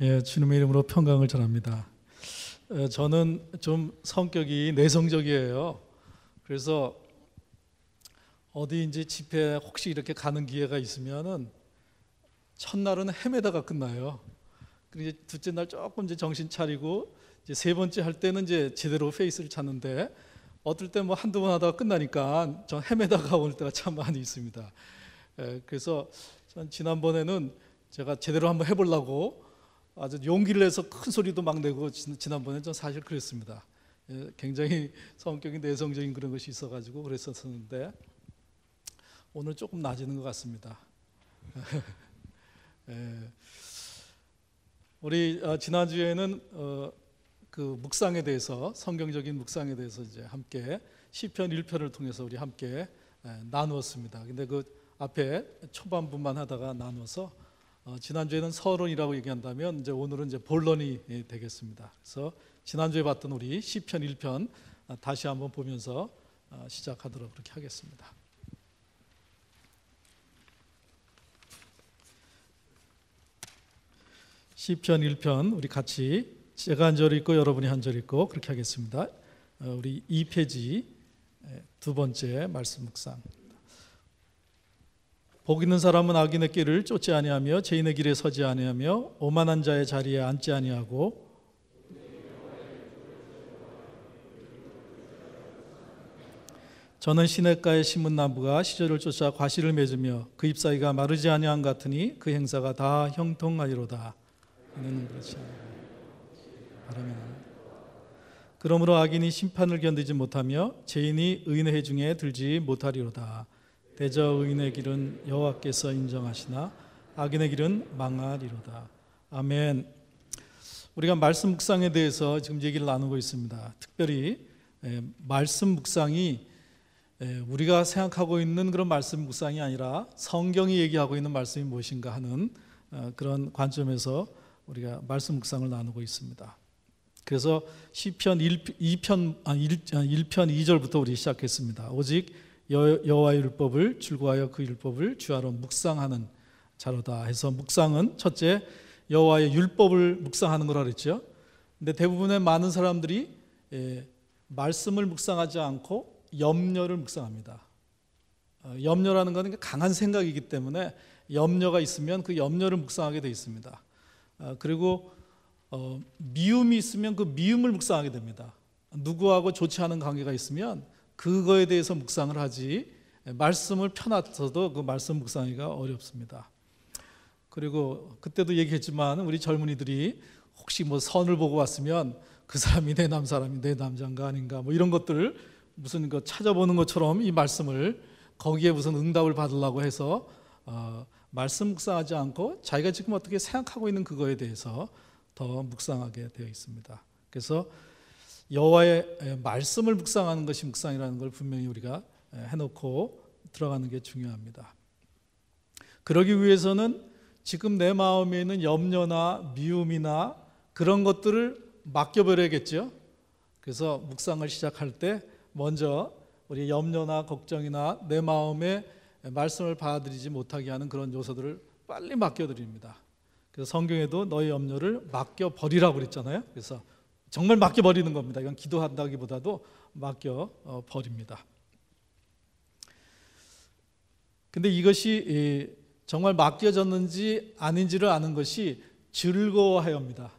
예, 주님의 이름으로 평강을 전합니다. 저는 좀 성격이 내성적이에요. 그래서 어디인지 집회 혹시 이렇게 가는 기회가 있으면은 첫날은 헤매다가 끝나요. 그리고 이제 둘째 날 조금 이제 정신 차리고 이제 세 번째 할 때는 이제 제대로 페이스를 찾는데 어떨 때 뭐 한두 번 하다가 끝나니까 전 헤매다가 올 때가 참 많이 있습니다. 그래서 전 지난번에는 제가 제대로 한번 해보려고 아주 용기를 내서 큰 소리도 막 내고 지난번에 전 사실 그랬습니다. 굉장히 성격이 내성적인 그런 것이 있어가지고 그랬었는데 오늘 조금 나아지는 것 같습니다. 우리 지난주에는 그 묵상에 대해서 성경적인 묵상에 대해서 이제 함께 시편 1편을 통해서 우리 함께 나누었습니다. 근데 그 앞에 초반부만 하다가 나누어서 지난주에는 서론이라고 얘기한다면 이제 오늘은 이제 본론이 되겠습니다. 그래서 지난주에 봤던 우리 시편 1편 다시 한번 보면서 시작하도록 그렇게 하겠습니다. 시편 1편 우리 같이 제가 한 절 읽고 여러분이 한 절 읽고 그렇게 하겠습니다. 우리 2페이지 두 번째 말씀 묵상. 복 있는 사람은 악인의 길을 쫓지 아니하며 죄인의 길에 서지 아니하며 오만한 자의 자리에 앉지 아니하고 저는 시냇가에 심은 나무가 시절을 쫓아 과실을 맺으며 그 잎사귀가 마르지 아니한 같으니 그 행사가 다 형통하리로다. 이는 그렇지 않아요. 그러므로 악인이 심판을 견디지 못하며 죄인이 의인의 해중에 들지 못하리로다. 대저 의인의 길은 여호와께서 인정하시나 악인의 길은 망하리로다. 아멘. 우리가 말씀 묵상에 대해서 지금 얘기를 나누고 있습니다. 특별히 말씀 묵상이 우리가 생각하고 있는 그런 말씀 묵상이 아니라 성경이 얘기하고 있는 말씀이 무엇인가 하는 그런 관점에서 우리가 말씀 묵상을 나누고 있습니다. 그래서 시편 1편 2절부터 우리 시작했습니다. 오직 여호와의 율법을 줄구하여 그 율법을 주야로 묵상하는 자로다 해서 묵상은 첫째 여호와의 율법을 묵상하는 거라 그랬죠. 근데 대부분의 많은 사람들이 말씀을 묵상하지 않고 염려를 묵상합니다. 염려라는 것은 강한 생각이기 때문에 염려가 있으면 그 염려를 묵상하게 되어 있습니다. 그리고 미움이 있으면 그 미움을 묵상하게 됩니다. 누구하고 좋지 않은 관계가 있으면 그거에 대해서 묵상을 하지 말씀을 펴놨어도 그 말씀 묵상하기가 어렵습니다. 그리고 그때도 얘기했지만 우리 젊은이들이 혹시 뭐 선을 보고 왔으면 그 사람이 내 남사람이 내 남자인가 아닌가 뭐 이런 것들을 무슨 거 찾아보는 것처럼 이 말씀을 거기에 무슨 응답을 받으려고 해서 말씀 묵상하지 않고 자기가 지금 어떻게 생각하고 있는 그거에 대해서 더 묵상하게 되어 있습니다. 그래서 여호와의 말씀을 묵상하는 것이 묵상이라는 걸 분명히 우리가 해놓고 들어가는 게 중요합니다. 그러기 위해서는 지금 내 마음에 있는 염려나 미움이나 그런 것들을 맡겨버려야겠죠. 그래서 묵상을 시작할 때 먼저 우리 염려나 걱정이나 내 마음에 말씀을 받아들이지 못하게 하는 그런 요소들을 빨리 맡겨드립니다. 그래서 성경에도 너의 염려를 맡겨버리라고 그랬잖아요. 그래서 정말 맡겨버리는 겁니다. 이건 기도한다기보다도 맡겨버립니다. 근데 이것이 정말 맡겨졌는지 아닌지를 아는 것이 즐거워해야 합니다.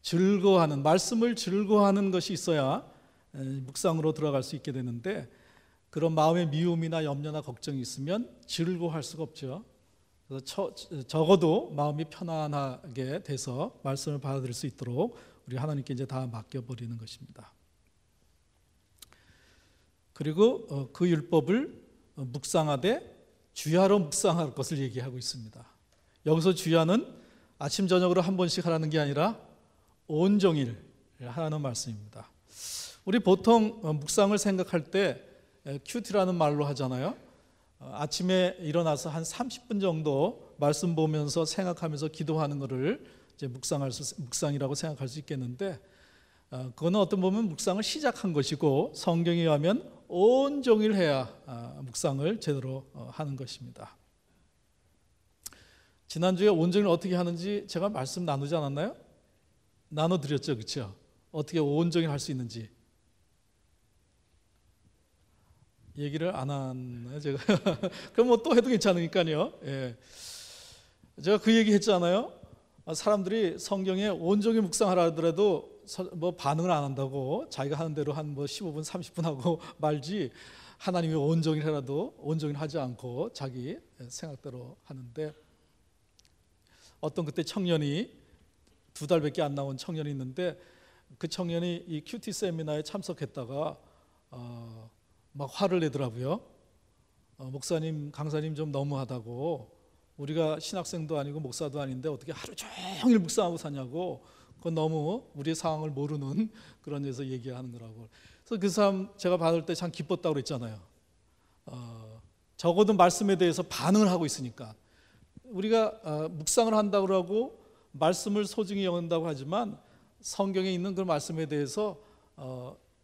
즐거워하는, 말씀을 즐거워하는 것이 있어야 묵상으로 들어갈 수 있게 되는데 그런 마음의 미움이나 염려나 걱정이 있으면 즐거워할 수가 없죠. 그래서 적어도 마음이 편안하게 돼서 말씀을 받아들일 수 있도록 우리 하나님께 이제 다 맡겨버리는 것입니다. 그리고 그 율법을 묵상하되 주야로 묵상할 것을 얘기하고 있습니다. 여기서 주야는 아침 저녁으로 한 번씩 하라는 게 아니라 온종일 하라는 말씀입니다. 우리 보통 묵상을 생각할 때 큐티라는 말로 하잖아요. 아침에 일어나서 한 30분 정도 말씀 보면서 생각하면서 기도하는 것을 이제 묵상이라고 생각할 수 있겠는데 그거는 어떤 보면 묵상을 시작한 것이고 성경에 의하면 온종일 해야 묵상을 제대로 하는 것입니다. 지난주에 온정을 어떻게 하는지 제가 말씀 나누지 않았나요? 나눠드렸죠, 그렇죠? 어떻게 온정을 할 수 있는지 얘기를 안 하나요, 제가? 그럼 뭐 또 해도 괜찮으니까요. 예. 제가 그 얘기 했잖아요. 사람들이 성경에 온종일 묵상하라 하더라도 뭐 반응을 안 한다고, 자기가 하는 대로 한 뭐 15분 30분 하고 말지, 하나님이 온종일 해라도 온종일 하지 않고 자기 생각대로 하는데, 어떤 그때 청년이 2달밖에 안 나온 청년이 있는데, 그 청년이 이 큐티 세미나에 참석했다가 막 화를 내더라고요. 목사님, 강사님 좀 너무하다고, 우리가 신학생도 아니고 목사도 아닌데 어떻게 하루 종일 묵상하고 사냐고, 그건 너무 우리의 상황을 모르는 그런 데서 얘기하는 거라고. 그래서 그 사람 제가 받을 때 참 기뻤다고 그랬잖아요. 적어도 말씀에 대해서 반응을 하고 있으니까. 우리가 묵상을 한다고 하고 말씀을 소중히 여긴다고 하지만 성경에 있는 그 말씀에 대해서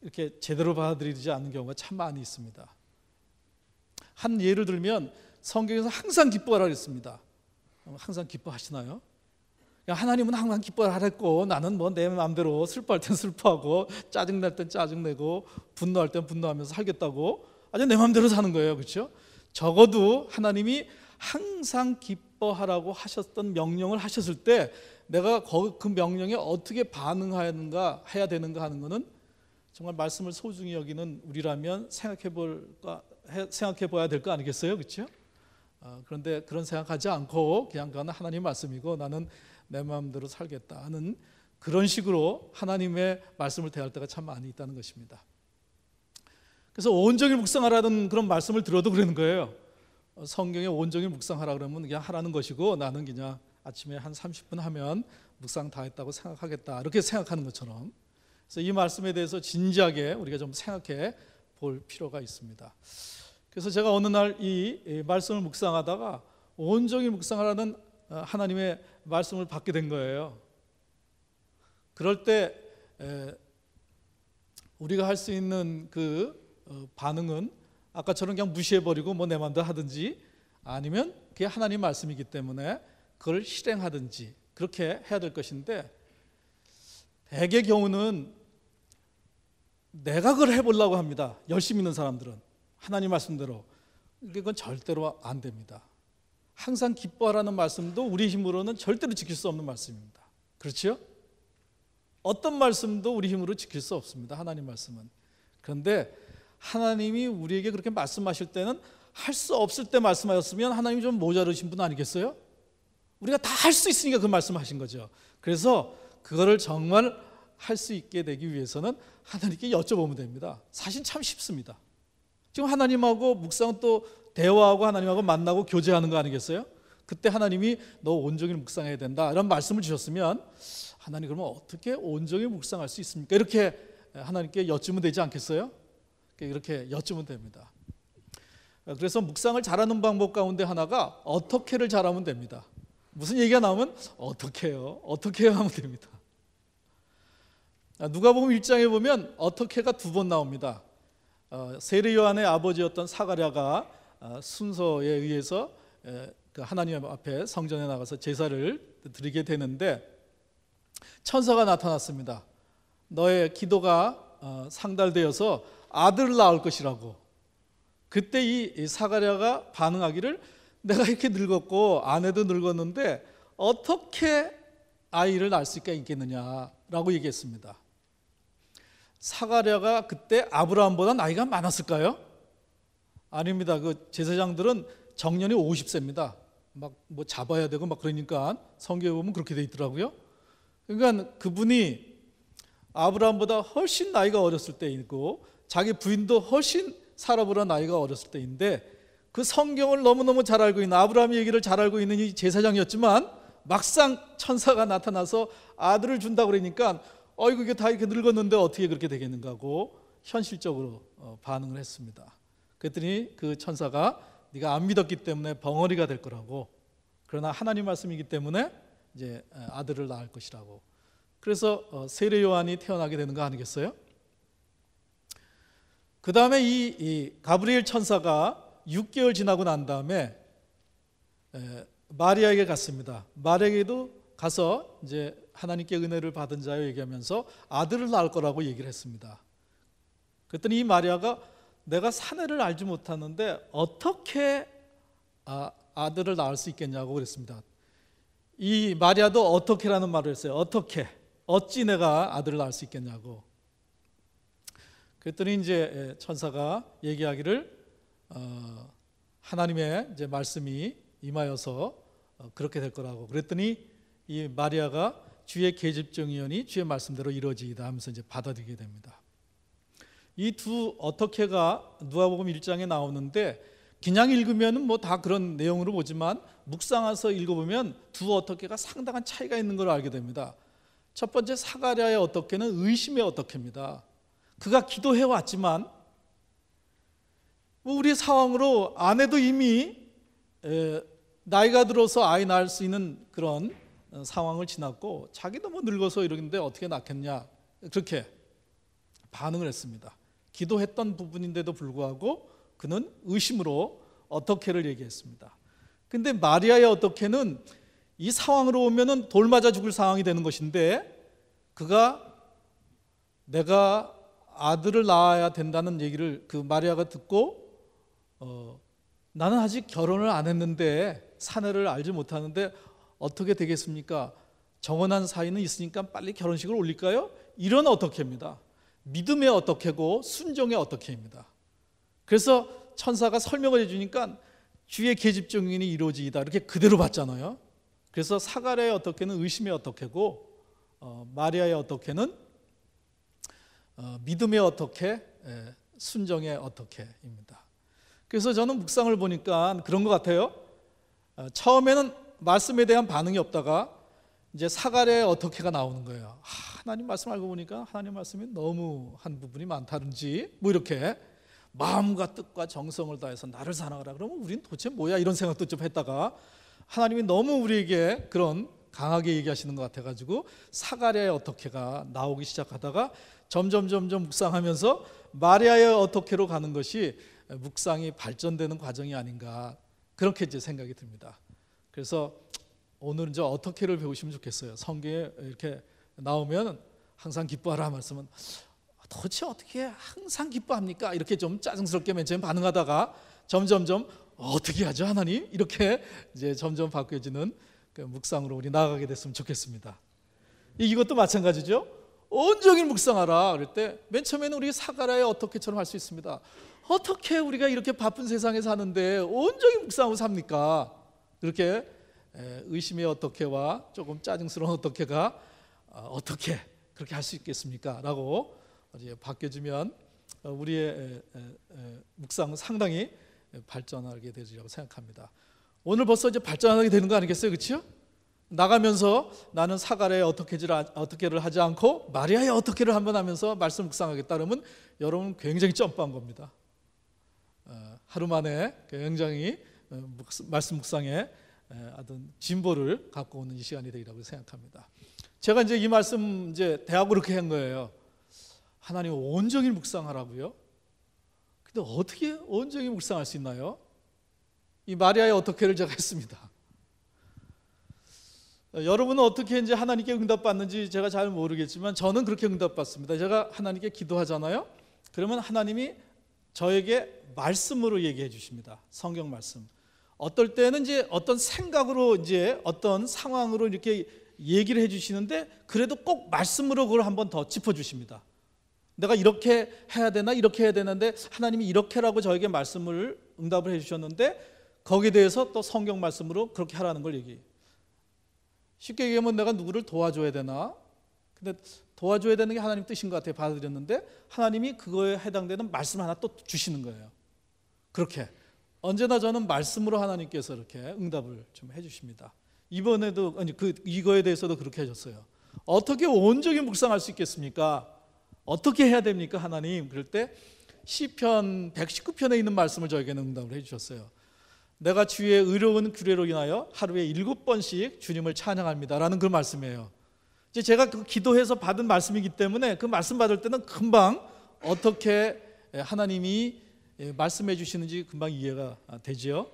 이렇게 제대로 받아들이지 않는 경우가 참 많이 있습니다. 한 예를 들면 성경에서 항상 기뻐하라 그랬습니다. 항상 기뻐하시나요? 하나님은 항상 기뻐하랬고 나는 뭐 내 마음대로 슬퍼할 땐 슬퍼하고 짜증날 땐 짜증내고 분노할 땐 분노하면서 살겠다고 아주 내 마음대로 사는 거예요. 그렇죠? 적어도 하나님이 항상 기뻐하라고 하셨던 명령을 하셨을 때 내가 그 명령에 어떻게 반응하는가 해야 되는가 하는 것은 정말 말씀을 소중히 여기는 우리라면 생각해 봐야 될 거 아니겠어요? 그렇죠? 그런데 그런 생각하지 않고 그냥 그건 하나님 말씀이고 나는 내 마음대로 살겠다 하는 그런 식으로 하나님의 말씀을 대할 때가 참 많이 있다는 것입니다. 그래서 온종일 묵상하라는 그런 말씀을 들어도 그러는 거예요. 성경에 온종일 묵상하라 그러면 그냥 하라는 것이고 나는 그냥 아침에 한 30분 하면 묵상 다 했다고 생각하겠다, 이렇게 생각하는 것처럼. 그래서 이 말씀에 대해서 진지하게 우리가 좀 생각해 볼 필요가 있습니다. 그래서 제가 어느 날 이 말씀을 묵상하다가 온종일 묵상하라는 하나님의 말씀을 받게 된 거예요. 그럴 때 우리가 할 수 있는 그 반응은 아까처럼 그냥 무시해버리고 뭐 내 마음대로 하든지, 아니면 그게 하나님 말씀이기 때문에 그걸 실행하든지 그렇게 해야 될 것인데, 대개 경우는 내가 그걸 해보려고 합니다. 열심히 있는 사람들은 하나님 말씀대로. 그건 절대로 안 됩니다. 항상 기뻐하라는 말씀도 우리 힘으로는 절대로 지킬 수 없는 말씀입니다. 그렇죠? 어떤 말씀도 우리 힘으로 지킬 수 없습니다. 하나님 말씀은. 그런데 하나님이 우리에게 그렇게 말씀하실 때는 할 수 없을 때 말씀하셨으면 하나님이 좀 모자르신 분 아니겠어요? 우리가 다 할 수 있으니까 그 말씀하신 거죠. 그래서 그거를 정말 할 수 있게 되기 위해서는 하나님께 여쭤보면 됩니다. 사실 참 쉽습니다. 지금 하나님하고 묵상은 또 대화하고 하나님하고 만나고 교제하는 거 아니겠어요? 그때 하나님이 너 온종일 묵상해야 된다 이런 말씀을 주셨으면, 하나님 그러면 어떻게 온종일 묵상할 수 있습니까? 이렇게 하나님께 여쭈면 되지 않겠어요? 이렇게 여쭈면 됩니다. 그래서 묵상을 잘하는 방법 가운데 하나가 어떻게를 잘하면 됩니다. 무슨 얘기가 나오면 어떻게 해요? 어떻게 해야 하면 됩니다. 누가복음 1장에 보면 어떻게가 2번 나옵니다. 세례 요한의 아버지였던 사가랴가 순서에 의해서 하나님 앞에 성전에 나가서 제사를 드리게 되는데, 천사가 나타났습니다. 너의 기도가 상달되어서 아들을 낳을 것이라고. 그때 이 사가랴가 반응하기를, 내가 이렇게 늙었고 아내도 늙었는데 어떻게 아이를 낳을 수가 있겠느냐라고 얘기했습니다. 사가랴가 그때 아브라함보다 나이가 많았을까요? 아닙니다. 그 제사장들은 정년이 50세입니다. 막 뭐 잡아야 되고 막 그러니까 성경에 보면 그렇게 돼 있더라고요. 그러니까 그분이 아브라함보다 훨씬 나이가 어렸을 때이고 자기 부인도 훨씬 살아보라 나이가 어렸을 때인데, 그 성경을 너무너무 잘 알고 있는, 아브라함 얘기를 잘 알고 있는 이 제사장이었지만 막상 천사가 나타나서 아들을 준다고 그러니까 어이구 이게 다 이렇게 늙었는데 어떻게 그렇게 되겠는가 하고 현실적으로 반응을 했습니다. 그랬더니 그 천사가 네가 안 믿었기 때문에 벙어리가 될 거라고, 그러나 하나님 말씀이기 때문에 이제 아들을 낳을 것이라고. 그래서 세례 요한이 태어나게 되는 거 아니겠어요? 그 다음에 이 가브리엘 천사가 6개월 지나고 난 다음에 마리아에게 갔습니다. 마리아에게도 가서 이제 하나님께 은혜를 받은 자여 얘기하면서 아들을 낳을 거라고 얘기를 했습니다. 그랬더니 이 마리아가 내가 사내를 알지 못하는데 어떻게 아들을 낳을 수 있겠냐고 그랬습니다. 이 마리아도 어떻게라는 말을 했어요. 어떻게, 어찌 내가 아들을 낳을 수 있겠냐고. 그랬더니 이제 천사가 얘기하기를 하나님의 이제 말씀이 임하여서 그렇게 될 거라고. 그랬더니 이 마리아가 주의 계집종이오니 주의 말씀대로 이루어지이다 하면서 이제 받아들이게 됩니다. 이 두 어떻게가 누가복음 1장에 나오는데 그냥 읽으면 뭐 다 그런 내용으로 보지만 묵상해서 읽어보면 두 어떻게가 상당한 차이가 있는 걸 알게 됩니다. 첫 번째 사가랴의 어떻게는 의심의 어떻게입니다. 그가 기도해 왔지만 우리 상황으로 아내도 이미 나이가 들어서 아이 낳을 수 있는 그런 상황을 지났고 자기도 뭐 늙어서 이러는데 어떻게 낳겠냐 그렇게 반응을 했습니다. 기도했던 부분인데도 불구하고 그는 의심으로 어떻게를 얘기했습니다. 근데 마리아의 어떻게는 이 상황으로 오면은 돌 맞아 죽을 상황이 되는 것인데 그가 내가 아들을 낳아야 된다는 얘기를 그 마리아가 듣고 나는 아직 결혼을 안 했는데 사내를 알지 못하는데 어떻게 되겠습니까? 정혼한 사이는 있으니까 빨리 결혼식을 올릴까요? 이런 어떻게입니다. 믿음의 어떻게고 순종의 어떻게입니다. 그래서 천사가 설명을 해주니까 주의 계집종인이 이루어지이다 이렇게 그대로 봤잖아요. 그래서 사가랴의 어떻게는 의심의 어떻게고 마리아의 어떻게는 믿음의 어떻게 순종의 어떻게입니다. 그래서 저는 묵상을 보니까 그런 것 같아요. 처음에는 말씀에 대한 반응이 없다가 이제 사가랴의 어떻게가 나오는 거예요. 하나님 말씀 알고 보니까 하나님 말씀이 너무 한 부분이 많다든지 뭐 이렇게 마음과 뜻과 정성을 다해서 나를 사랑하라 그러면 우린 도대체 뭐야 이런 생각도 좀 했다가 하나님이 너무 우리에게 그런 강하게 얘기하시는 것 같아가지고 사가랴의 어떻게가 나오기 시작하다가 점점 묵상하면서 마리아의 어떻게로 가는 것이 묵상이 발전되는 과정이 아닌가 그렇게 이제 생각이 듭니다. 그래서 오늘은 이제 어떻게를 배우시면 좋겠어요. 성경에 이렇게 나오면 항상 기뻐하라 말씀은 도대체 어떻게 항상 기뻐합니까? 이렇게 좀 짜증스럽게 맨 처음 반응하다가 점점 어떻게 하죠 하나님? 이렇게 이제 점점 바뀌어지는 그 묵상으로 우리 나아가게 됐으면 좋겠습니다. 이것도 마찬가지죠. 온종일 묵상하라 그럴 때 맨 처음에는 우리 사가랴의 어떻게처럼 할 수 있습니다. 어떻게 우리가 이렇게 바쁜 세상에 사는데 온종일 묵상하고 삽니까? 그렇게 의심의 어떻게와 조금 짜증스러운 어떻게가 어떻게 그렇게 할 수 있겠습니까? 라고 이제 바뀌어지면 우리의 묵상은 상당히 발전하게 되리라고 생각합니다. 오늘 벌써 이제 발전하게 되는 거 아니겠어요? 그렇죠? 나가면서 나는 사가랴의 어떻게를 하지 않고 마리아의 어떻게를 한번 하면서 말씀 묵상하겠다 그러면 여러분 굉장히 점프한 겁니다. 하루 만에 굉장히 말씀 묵상에 어떤 진보를 갖고 오는 이 시간이 되리라고 생각합니다. 제가 이제 이 말씀 이제 대학으로 그렇게 한 거예요. 하나님 온종일 묵상하라고요? 근데 어떻게 온종일 묵상할 수 있나요? 이 마리아의 어떻게를 제가 했습니다. 여러분은 어떻게 이제 하나님께 응답받는지 제가 잘 모르겠지만 저는 그렇게 응답받습니다. 제가 하나님께 기도하잖아요. 그러면 하나님이 저에게 말씀으로 얘기해 주십니다. 성경 말씀. 어떨 때는 이제 어떤 생각으로 이제 어떤 상황으로 이렇게 얘기를 해 주시는데 그래도 꼭 말씀으로 그걸 한번 더 짚어 주십니다. 내가 이렇게 해야 되나 이렇게 해야 되는데 하나님이 이렇게라고 저에게 말씀을 응답을 해 주셨는데 거기에 대해서 또 성경 말씀으로 그렇게 하라는 걸 얘기해요. 쉽게 얘기하면 내가 누구를 도와줘야 되나? 근데 도와줘야 되는 게 하나님 뜻인 것 같아요. 받아들였는데 하나님이 그거에 해당되는 말씀 하나 또 주시는 거예요. 그렇게 언제나 저는 말씀으로 하나님께서 이렇게 응답을 좀 해주십니다. 이번에도 이거에 대해서도 그렇게 해줬어요. 어떻게 온전히 묵상할 수 있겠습니까? 어떻게 해야 됩니까, 하나님? 그럴 때 시편 119편에 있는 말씀을 저에게는 응답을 해주셨어요. 내가 주의 의로운 규례로 인하여 하루에 7번씩 주님을 찬양합니다라는 그 말씀이에요. 이제 제가 그 기도해서 받은 말씀이기 때문에 그 말씀 받을 때는 금방 어떻게 하나님이 말씀해 주시는지 금방 이해가 되지요.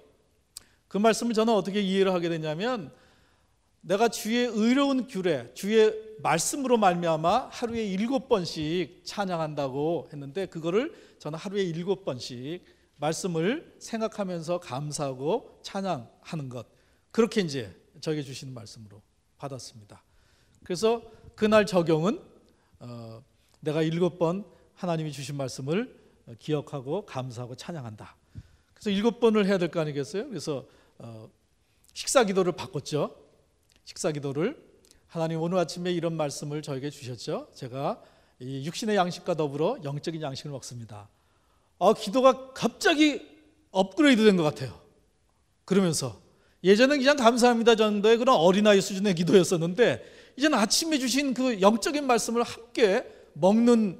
그 말씀을 저는 어떻게 이해를 하게 되냐면 내가 주의 의로운 규례, 주의 말씀으로 말미암아 하루에 7번씩 찬양한다고 했는데 그거를 저는 하루에 7번씩 말씀을 생각하면서 감사하고 찬양하는 것, 그렇게 이제 저에게 주시는 말씀으로 받았습니다. 그래서 그날 적용은 내가 7번 하나님이 주신 말씀을 기억하고 감사하고 찬양한다. 그래서 7번을 해야 될 거 아니겠어요? 그래서 식사 기도를 바꿨죠. 식사 기도를 하나님 오늘 아침에 이런 말씀을 저에게 주셨죠. 제가 이 육신의 양식과 더불어 영적인 양식을 먹습니다. 기도가 갑자기 업그레이드 된 것 같아요. 그러면서 예전엔 그냥 감사합니다 정도의 그런 어린아이 수준의 기도였었는데 이제는 아침에 주신 그 영적인 말씀을 함께 먹는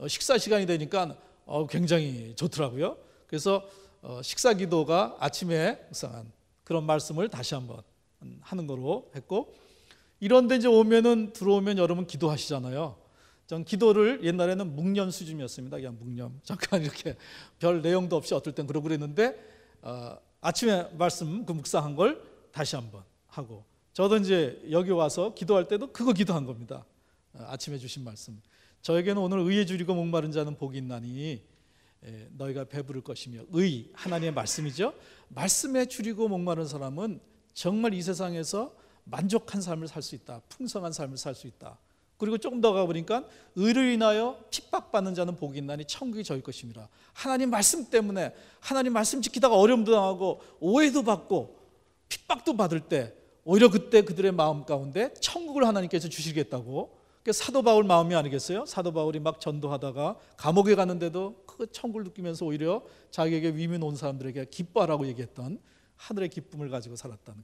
식사 시간이 되니까 굉장히 좋더라고요. 그래서 식사 기도가 아침에 묵상한 그런 말씀을 다시 한번 하는 거로 했고, 이런데 이제 들어오면 여러분 기도하시잖아요. 전 기도를 옛날에는 묵념 수준이었습니다. 그냥 묵념 잠깐 이렇게 별 내용도 없이 어떨 땐 그러고 그랬는데 아침에 말씀 그 묵상한 걸 다시 한번 하고, 저도 이제 여기 와서 기도할 때도 그거 기도한 겁니다. 아침에 주신 말씀, 저에게는 오늘 의에 줄이고 목마른 자는 복이 있나니 너희가 배부를 것이며, 의 하나님의 말씀이죠. 말씀에 줄이고 목마른 사람은 정말 이 세상에서 만족한 삶을 살 수 있다, 풍성한 삶을 살 수 있다. 그리고 조금 더 가보니까 의를 인하여 핍박받는 자는 복이 있나니 천국이 저희 것입니다. 하나님 말씀 때문에 하나님 말씀 지키다가 어려움도 당하고 오해도 받고 핍박도 받을 때 오히려 그때 그들의 마음 가운데 천국을 하나님께서 주시겠다고, 사도 바울 마음이 아니겠어요? 사도 바울이 막 전도하다가 감옥에 갔는데도 그 천국을 느끼면서 오히려 자기에게 위민 온 사람들에게 기뻐하라고 얘기했던 하늘의 기쁨을 가지고 살았다는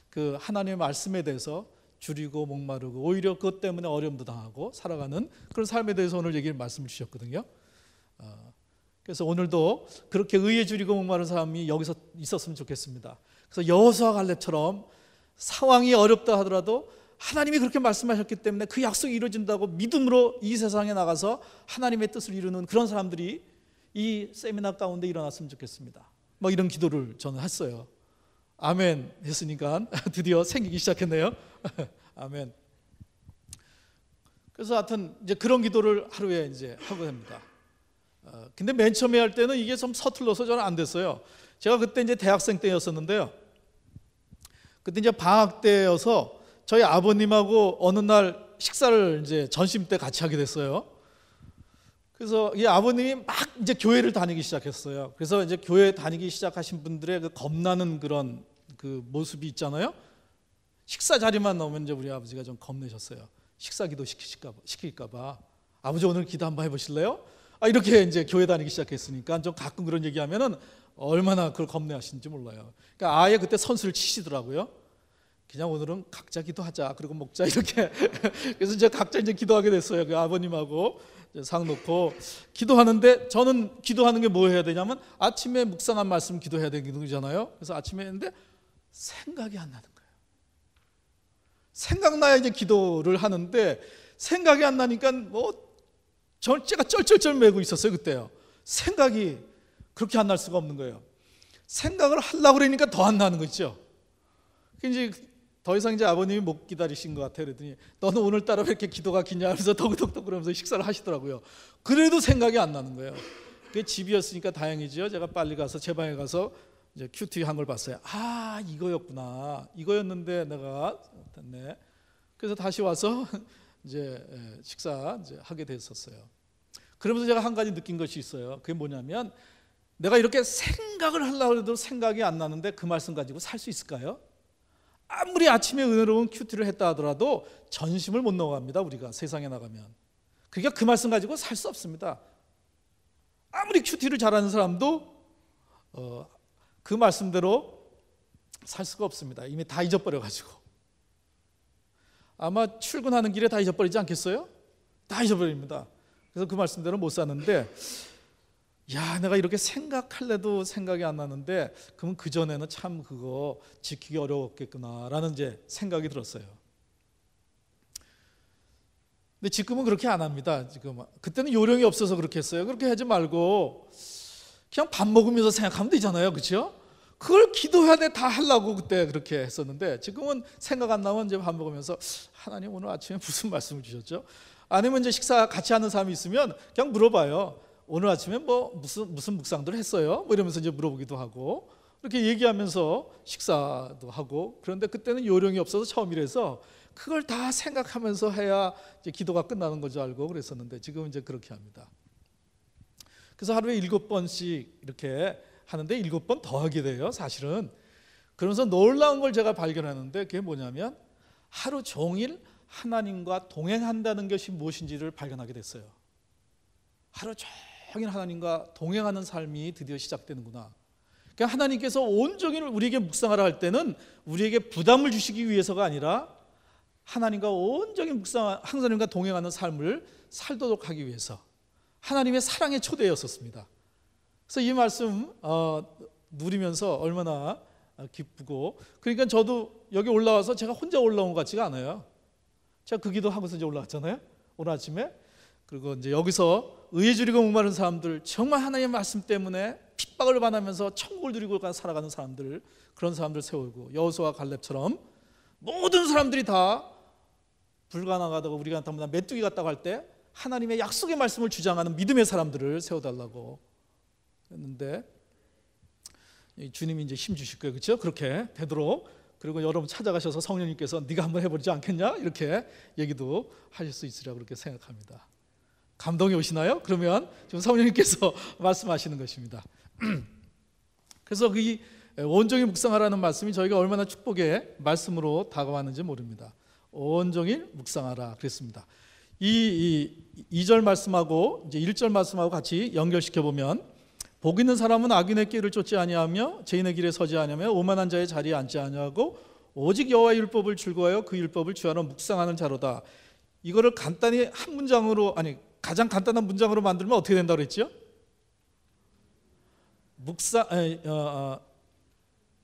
그 하나님의 말씀에 대해서 줄이고 목마르고 오히려 그것 때문에 어려움도 당하고 살아가는 그런 삶에 대해서 오늘 말씀을 주셨거든요. 그래서 오늘도 그렇게 의에 줄이고 목마른 사람이 여기서 있었으면 좋겠습니다. 그래서 여호수아 갈렙처럼 상황이 어렵다 하더라도 하나님이 그렇게 말씀하셨기 때문에 그 약속이 이루어진다고 믿음으로 이 세상에 나가서 하나님의 뜻을 이루는 그런 사람들이 이 세미나 가운데 일어났으면 좋겠습니다. 뭐 이런 기도를 저는 했어요. 아멘 했으니까 드디어 생기기 시작했네요. 아멘. 그래서 하여튼 이제 그런 기도를 하루에 이제 하고 됩니다. 근데 맨 처음에 할 때는 이게 좀 서툴러서 저는 안 됐어요. 제가 그때 이제 대학생 때였었는데요. 그때 이제 방학 때여서 저희 아버님하고 어느 날 식사를 이제 점심 때 같이 하게 됐어요. 그래서 이 아버님이 막 이제 교회를 다니기 시작했어요. 그래서 이제 교회 다니기 시작하신 분들의 그 겁나는 그런 그 모습이 있잖아요. 식사 자리만 나오면 이제 우리 아버지가 좀 겁내셨어요. 식사 기도 시킬까봐. 아버지 오늘 기도 한번 해보실래요? 이렇게 이제 교회 다니기 시작했으니까 좀 가끔 그런 얘기하면은 얼마나 그걸 겁내하시는지 몰라요. 그러니까 아예 그때 선수를 치시더라고요. 그냥 오늘은 각자 기도하자, 그리고 먹자 이렇게. 그래서 이제 각자 이제 기도하게 됐어요. 그 아버님하고 상 놓고 기도하는데, 저는 기도하는 게 뭐 해야 되냐면 아침에 묵상한 말씀 기도해야 되는 거잖아요. 그래서 아침에 했는데 생각이 안 나는 거예요. 생각나야 이제 기도를 하는데 생각이 안 나니까 뭐 제가 쩔쩔쩔 매고 있었어요. 그때요. 생각이 그렇게 안 날 수가 없는 거예요. 생각을 하려고 그러니까 더 안 나는 거 있죠. 이제 더 이상 이제 아버님이 못 기다리신 것 같아요. 그랬더니 너는 오늘따라 왜 이렇게 기도가 기냐 하면서 더덕덕 그러면서 식사를 하시더라고요. 그래도 생각이 안 나는 거예요. 그게 집이었으니까 다행이죠. 제가 빨리 가서 제 방에 가서 이제 큐티 한 걸 봤어요. 이거였구나. 이거였는데 내가 됐네. 그래서 다시 와서 이제 식사 이제 하게 됐었어요. 그러면서 제가 한 가지 느낀 것이 있어요. 그게 뭐냐면 내가 이렇게 생각을 하려고 해도 생각이 안 나는데 그 말씀 가지고 살 수 있을까요? 아무리 아침에 은혜로운 큐티를 했다 하더라도 전심을 못 넘어갑니다. 우리가 세상에 나가면. 그러니까 그 말씀 가지고 살 수 없습니다. 아무리 큐티를 잘하는 사람도 그 말씀대로 살 수가 없습니다. 이미 다 잊어버려가지고. 아마 출근하는 길에 다 잊어버리지 않겠어요? 다 잊어버립니다. 그래서 그 말씀대로 못 사는데, 내가 이렇게 생각할래도 생각이 안 나는데 그러면 그전에는 참 그거 지키기 어려웠겠구나라는 이제 생각이 들었어요. 근데 지금은 그렇게 안 합니다. 지금 그때는 요령이 없어서 그렇게 했어요. 그렇게 하지 말고 그냥 밥 먹으면서 생각하면 되잖아요. 그렇죠? 그걸 기도해야 돼 다 하려고 그때 그렇게 했었는데, 지금은 생각 안 나면 이제 밥 먹으면서 하나님 오늘 아침에 무슨 말씀을 주셨죠? 아니면 이제 식사 같이 하는 사람이 있으면 그냥 물어봐요. 오늘 아침에 뭐 무슨 묵상들 했어요? 뭐 이러면서 이제 물어보기도 하고, 이렇게 얘기하면서 식사도 하고. 그런데 그때는 요령이 없어서 처음이라서 그걸 다 생각하면서 해야 이제 기도가 끝나는 거죠 알고 그랬었는데, 지금은 이제 그렇게 합니다. 그래서 하루에 7번씩 이렇게 하는데 7번 더 하게 돼요 사실은. 그러면서 놀라운 걸 제가 발견하는데, 그게 뭐냐면 하루 종일 하나님과 동행한다는 것이 무엇인지를 발견하게 됐어요. 하루 종일 하나님과 동행하는 삶이 드디어 시작되는구나. 그러니까 하나님께서 온종일 우리에게 묵상하라 할 때는 우리에게 부담을 주시기 위해서가 아니라 하나님과 온종일 하나님과 동행하는 삶을 살도록 하기 위해서 하나님의 사랑의 초대였었습니다. 그래서 이 말씀 누리면서 얼마나 기쁘고, 그러니까 저도 여기 올라와서 제가 혼자 올라온 것 같지가 않아요. 제가 그 기도하고서 이제 올라왔잖아요 오늘 아침에. 그리고 이제 여기서 의에 줄이고 목마른 사람들, 정말 하나님의 말씀 때문에 핍박을 받으면서 천국을 누리고 살아가는 사람들, 그런 사람들 세우고, 여호수아와 갈렙처럼 모든 사람들이 다 불가 나가다가 우리가 메뚜기 같다고 할 때 하나님의 약속의 말씀을 주장하는 믿음의 사람들을 세워달라고 했는데, 주님이 이제 힘 주실 거예요, 그렇죠? 그렇게 되도록. 그리고 여러분 찾아가셔서 성령님께서 네가 한번 해보지 않겠냐 이렇게 얘기도 하실 수 있으리라고 그렇게 생각합니다. 감동이 오시나요? 그러면 지금 성령님께서 말씀하시는 것입니다. 그래서 이 온종일 묵상하라는 말씀이 저희가 얼마나 축복의 말씀으로 다가왔는지 모릅니다. 온종일 묵상하라 그랬습니다. 이 2절 말씀하고 이제 1절 말씀하고 같이 연결시켜 보면, 복 있는 사람은 악인의 길을 쫓지 아니하며 죄인의 길에 서지 아니하며 오만한 자의 자리에 앉지 아니하고 오직 여호와의 율법을 즐거워하여 그 율법을 주야로 묵상하는 자로다. 이거를 간단히 한 문장으로, 아니 가장 간단한 문장으로 만들면 어떻게 된다고 그랬죠?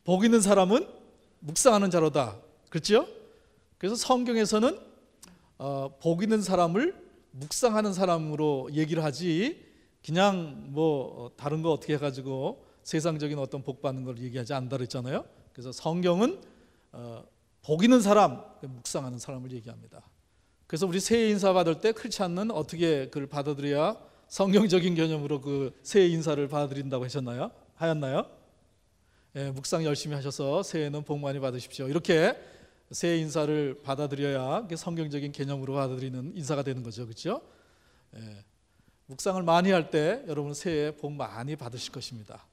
복 있는 사람은 묵상하는 자로다, 그렇죠? 그래서 성경에서는 복 있는 사람을 묵상하는 사람으로 얘기를 하지, 그냥 뭐 다른 거 어떻게 해가지고 세상적인 어떤 복 받는 걸 얘기하지 않는다 그랬잖아요. 그래서 성경은 복 있는 사람, 묵상하는 사람을 얘기합니다. 그래서 우리 새해 인사 받을 때 크리스찬은 어떻게 그걸 받아들여야 성경적인 개념으로 그 새해 인사를 받아들인다고 하였나요? 예, 묵상 열심히 하셔서 새해에는 복 많이 받으십시오, 이렇게 새해 인사를 받아들여야 성경적인 개념으로 받아들이는 인사가 되는 거죠, 그렇죠? 예, 묵상을 많이 할 때 여러분 새해에 복 많이 받으실 것입니다.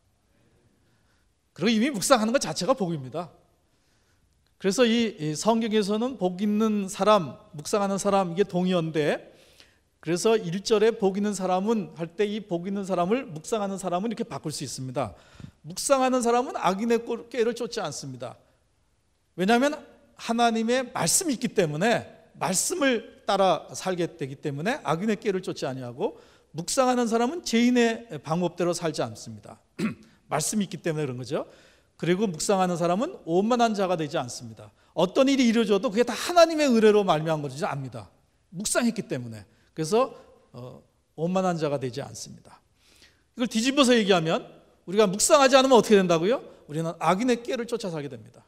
그리고 이미 묵상하는 것 자체가 복입니다. 그래서 이 성경에서는 복 있는 사람, 묵상하는 사람, 이게 동의어인데, 그래서 1절에 복 있는 사람은 할 때 이 복 있는 사람을 묵상하는 사람은 이렇게 바꿀 수 있습니다. 묵상하는 사람은 악인의 꾀를 쫓지 않습니다. 왜냐하면 하나님의 말씀이 있기 때문에, 말씀을 따라 살게 되기 때문에 악인의 꾀를 쫓지 아니하고, 묵상하는 사람은 죄인의 방법대로 살지 않습니다. 말씀이 있기 때문에 그런 거죠. 그리고 묵상하는 사람은 오만한 자가 되지 않습니다. 어떤 일이 이루어져도 그게 다 하나님의 은혜로 말미암은 것이지 압니다. 묵상했기 때문에. 그래서 오만한 자가 되지 않습니다. 이걸 뒤집어서 얘기하면, 우리가 묵상하지 않으면 어떻게 된다고요? 우리는 악인의 꾀를 쫓아 살게 됩니다.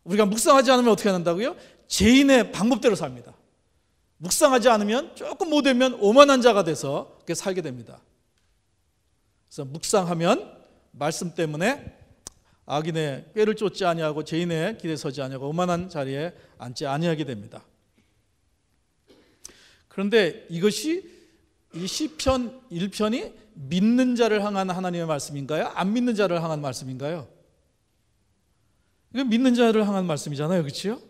우리가 묵상하지 않으면 어떻게 한다고요? 죄인의 방법대로 삽니다. 묵상하지 않으면, 조금 못되면 오만한 자가 돼서 그렇게 살게 됩니다. 그래서 묵상하면 말씀 때문에 악인의 꾀를 쫓지 아니하고 죄인의 길에 서지 아니하고 오만한 자리에 앉지 아니하게 됩니다. 그런데 이것이 이 시편 1편이 믿는 자를 향한 하나님의 말씀인가요? 안 믿는 자를 향한 말씀인가요? 이건 믿는 자를 향한 말씀이잖아요, 그렇죠?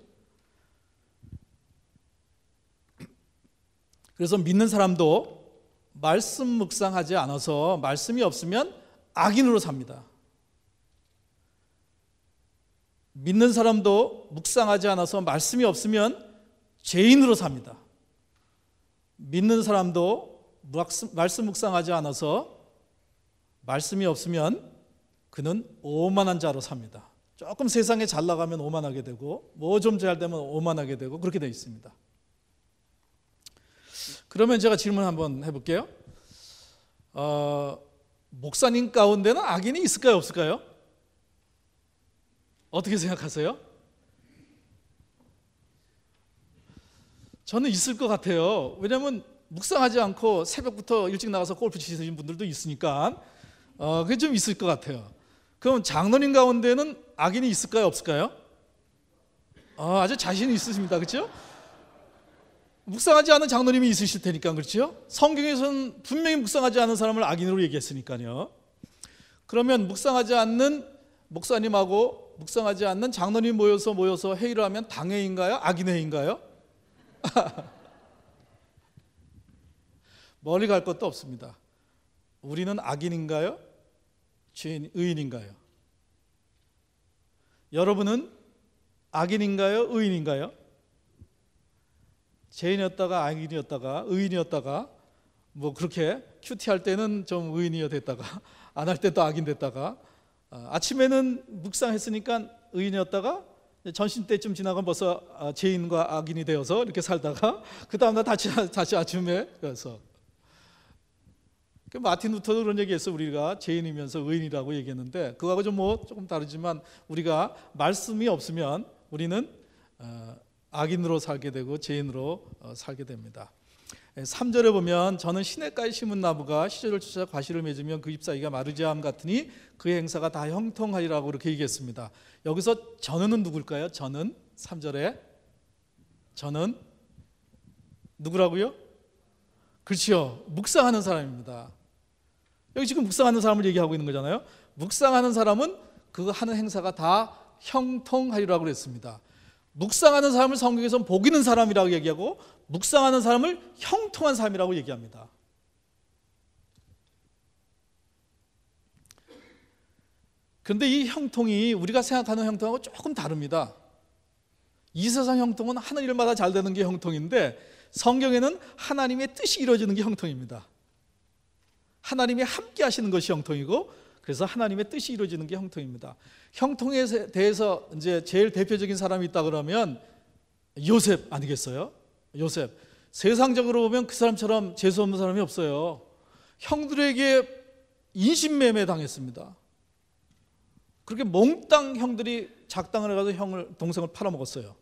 그래서 믿는 사람도 말씀 묵상하지 않아서, 말씀이 없으면 악인으로 삽니다. 믿는 사람도 묵상하지 않아서 말씀이 없으면 죄인으로 삽니다. 믿는 사람도 말씀 묵상하지 않아서 말씀이 없으면 그는 오만한 자로 삽니다. 조금 세상에 잘 나가면 오만하게 되고, 뭐 좀 잘 되면 오만하게 되고, 그렇게 되어 있습니다. 그러면 제가 질문 한번 해볼게요. 목사님 가운데는 악인이 있을까요, 없을까요? 어떻게 생각하세요? 저는 있을 것 같아요. 왜냐하면 묵상하지 않고 새벽부터 일찍 나가서 골프 치시는 분들도 있으니까 그게 좀 있을 것 같아요. 그럼 장로님 가운데는 악인이 있을까요, 없을까요? 아주 자신이 있으십니다. 그렇죠? 묵상하지 않은 장로님이 있으실 테니까. 그렇죠? 성경에서는 분명히 묵상하지 않은 사람을 악인으로 얘기했으니까요. 그러면 묵상하지 않는 목사님하고 묵상하지 않는 장로님 모여서 회의를 하면 당회인가요? 악인 회의인가요? 멀리 갈 것도 없습니다. 우리는 악인인가요? 의인인가요? 여러분은 악인인가요? 의인인가요? 죄인이었다가 악인이었다가 의인이었다가 뭐 그렇게 큐티할 때는 좀 의인이 됐다가 안 할 때 또 악인 됐다가 아침에는 묵상했으니까 의인이었다가 전신 때쯤 지나가면 벌써 죄인과 악인이 되어서 이렇게 살다가 그 다음날 다시 아침에 그래서 마틴 루터도 그런 얘기했어. 우리가 죄인이면서 의인이라고 얘기했는데 그거하고 좀 조금 다르지만 우리가 말씀이 없으면 우리는 악인으로 살게 되고 죄인으로 살게 됩니다. 3절에 보면 저는 시냇가에 심은 나무가 시절을 쫓아 과실을 맺으면 그 잎사귀가 마르지 않음 같으니 그의 행사가 다 형통하리라고 이렇게 얘기했습니다. 여기서 저는 누굴까요? 저는 3절에 저는 누구라고요? 그렇죠. 묵상하는 사람입니다. 여기 지금 묵상하는 사람을 얘기하고 있는 거잖아요. 묵상하는 사람은 그 하는 행사가 다 형통하리라고 그랬습니다. 묵상하는 사람을 성경에서는 복 있는 사람이라고 얘기하고 묵상하는 사람을 형통한 사람이라고 얘기합니다. 그런데 이 형통이 우리가 생각하는 형통하고 조금 다릅니다. 이 세상 형통은 하는 일마다 잘 되는 게 형통인데 성경에는 하나님의 뜻이 이루어지는 게 형통입니다. 하나님이 함께 하시는 것이 형통이고 그래서 하나님의 뜻이 이루어지는 게 형통입니다. 형통에 대해서 이제 제일 대표적인 사람이 있다 그러면 요셉 아니겠어요? 요셉. 세상적으로 보면 그 사람처럼 재수 없는 사람이 없어요. 형들에게 인신매매 당했습니다. 그렇게 몽땅 형들이 작당을 해가지고 동생을 팔아먹었어요.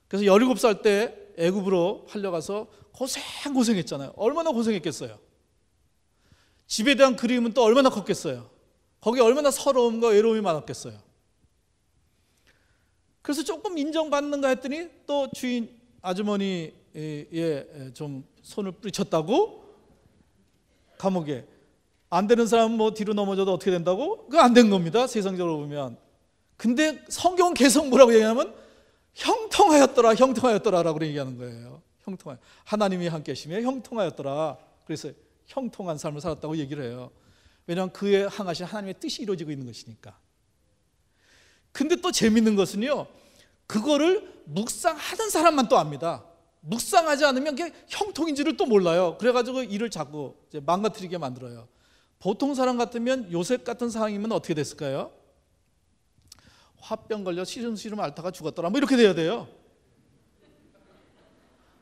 그래서 17살 때 애굽으로 팔려가서 고생했잖아요. 얼마나 고생했겠어요. 집에 대한 그리움은 또 얼마나 컸겠어요. 거기에 얼마나 서러움과 외로움이 많았겠어요. 그래서 조금 인정받는가 했더니 또 주인 아주머니에 좀 손을 뿌리쳤다고 감옥에. 안 되는 사람은 뭐 뒤로 넘어져도 어떻게 된다고? 그거 안 된 겁니다. 세상적으로 보면. 근데 성경은 계속 뭐라고 얘기하냐면 형통하였더라라고 얘기하는 거예요. 형통하여. 하나님이 함께 하시며 형통하였더라. 그래서 형통한 삶을 살았다고 얘기를 해요. 왜냐하면 그의 향하신 하나님의 뜻이 이루어지고 있는 것이니까. 근데 또 재밌는 것은요, 그거를 묵상하는 사람만 또 압니다. 묵상하지 않으면 그게 형통인지를 또 몰라요. 그래가지고 일을 자꾸 이제 망가뜨리게 만들어요. 보통 사람 같으면 요셉 같은 상황이면 어떻게 됐을까요? 화병 걸려 시름시름 앓다가 죽었더라 뭐 이렇게 돼야 돼요.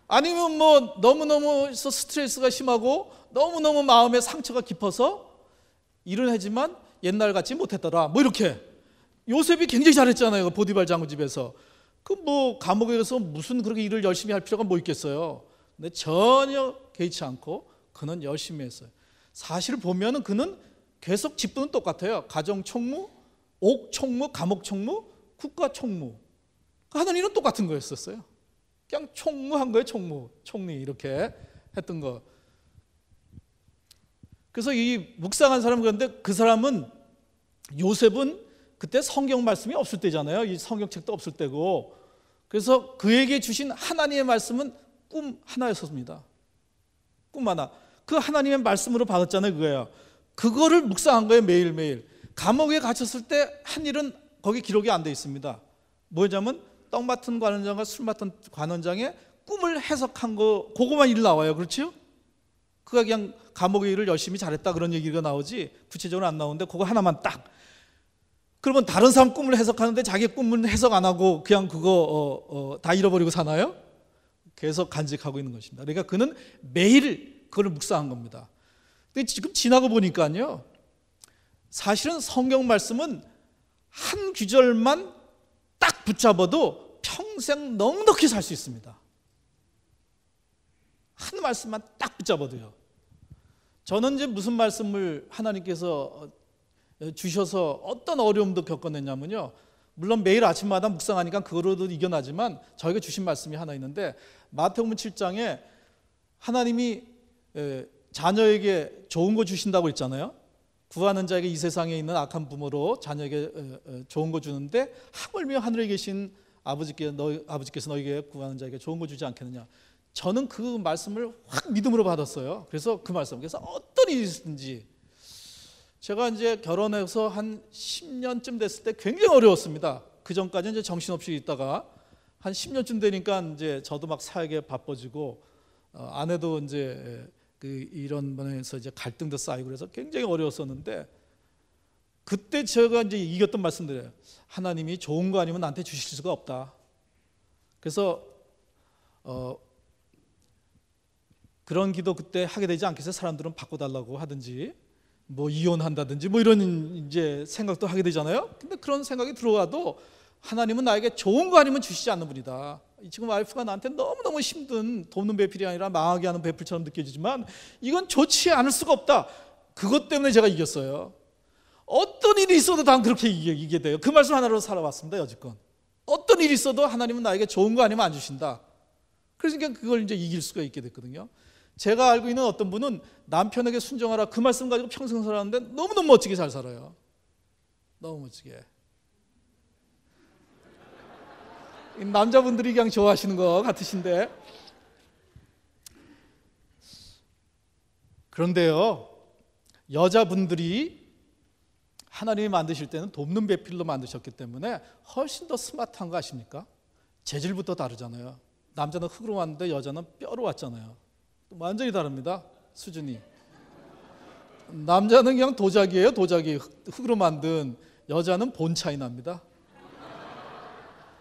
아니면 뭐 너무너무 스트레스가 심하고 너무너무 마음에 상처가 깊어서 일은 하지만 옛날같이 못했더라 뭐 이렇게. 요셉이 굉장히 잘했잖아요. 보디발 장군 집에서. 그 뭐 감옥에 가서 무슨 그렇게 일을 열심히 할 필요가 뭐 있겠어요. 근데 전혀 개의치 않고 그는 열심히 했어요. 사실 보면은 그는 계속 직분은 똑같아요. 가정총무, 옥총무, 감옥총무, 국가총무 하는 일은 똑같은 거였었어요. 그냥 총무한 거예요. 총리 이렇게 했던 거. 그래서 이 묵상한 사람, 그런데 그 사람은, 요셉은 그때 성경 말씀이 없을 때잖아요. 이 성경책도 없을 때고. 그래서 그에게 주신 하나님의 말씀은 꿈 하나였습니다. 꿈 하나. 그 하나님의 말씀으로 받았잖아요. 그거예요. 그거를 묵상한 거예요. 매일매일. 감옥에 갇혔을 때 한 일은 거기 기록이 안 돼 있습니다. 뭐냐면 떡 맡은 관원장과 술 맡은 관원장의 꿈을 해석한 거, 그거만 일 나와요. 그렇죠? 그가 그냥 감옥의 일을 열심히 잘했다 그런 얘기가 나오지 구체적으로 안 나오는데 그거 하나만 딱. 그러면 다른 사람 꿈을 해석하는데 자기 꿈은 해석 안 하고 그냥 그거 다 잃어버리고 사나요? 계속 간직하고 있는 것입니다. 그러니까 그는 매일 그걸 묵상한 겁니다. 근데 지금 지나고 보니까요, 사실은 성경 말씀은 한 구절만 딱 붙잡아도 평생 넉넉히 살 수 있습니다. 한 말씀만 딱 붙잡아도요. 저는 이제 무슨 말씀을 하나님께서 주셔서 어떤 어려움도 겪어냈냐면요, 물론 매일 아침마다 묵상하니까 그거로도 이겨나지만 저에게 주신 말씀이 하나 있는데, 마태복음 7장에 하나님이 자녀에게 좋은 거 주신다고 했잖아요. 구하는 자에게 이 세상에 있는 악한 부모로 자녀에게 좋은 거 주는데, 하물며 하늘에 계신 아버지께서 너에게 구하는 자에게 좋은 거 주지 않겠느냐. 저는 그 말씀을 확 믿음으로 받았어요. 그래서 그 말씀, 그래서 어떤 일이 있든지, 제가 이제 결혼해서 한 10년쯤 됐을 때 굉장히 어려웠습니다. 그 전까지는 이제 정신없이 있다가 한 10년쯤 되니까 이제 저도 막 사역에 바빠지고, 아내도 이제 이런 면에서 이제 갈등도 쌓이고 그래서 굉장히 어려웠었는데, 그때 제가 이제 이겼던 말씀드려요. 하나님이 좋은 거 아니면 나한테 주실 수가 없다. 그래서 그런 기도 그때 하게 되지 않겠어요? 사람들은 바꿔달라고 하든지 뭐 이혼한다든지 뭐 이런 이제 생각도 하게 되잖아요. 근데 그런 생각이 들어와도 하나님은 나에게 좋은 거 아니면 주시지 않는 분이다. 지금 와이프가 나한테 너무너무 힘든 돕는 배필이 아니라 망하게 하는 배필처럼 느껴지지만 이건 좋지 않을 수가 없다. 그것 때문에 제가 이겼어요. 어떤 일이 있어도 다 그렇게 이기게 돼요. 그 말씀 하나로 살아왔습니다. 여지껏 어떤 일이 있어도 하나님은 나에게 좋은 거 아니면 안 주신다. 그래서 그걸 이제 이길 수가 있게 됐거든요. 제가 알고 있는 어떤 분은 남편에게 순종하라 그 말씀 가지고 평생 살았는데 너무너무 멋지게 잘 살아요. 너무 멋지게. 남자분들이 그냥 좋아하시는 것 같으신데, 그런데요, 여자분들이 하나님이 만드실 때는 돕는 배필로 만드셨기 때문에 훨씬 더 스마트한 거 아십니까? 재질부터 다르잖아요. 남자는 흙으로 왔는데 여자는 뼈로 왔잖아요. 완전히 다릅니다. 수준이. 남자는 그냥 도자기예요. 도자기 흙으로 만든. 여자는 본 차이 납니다.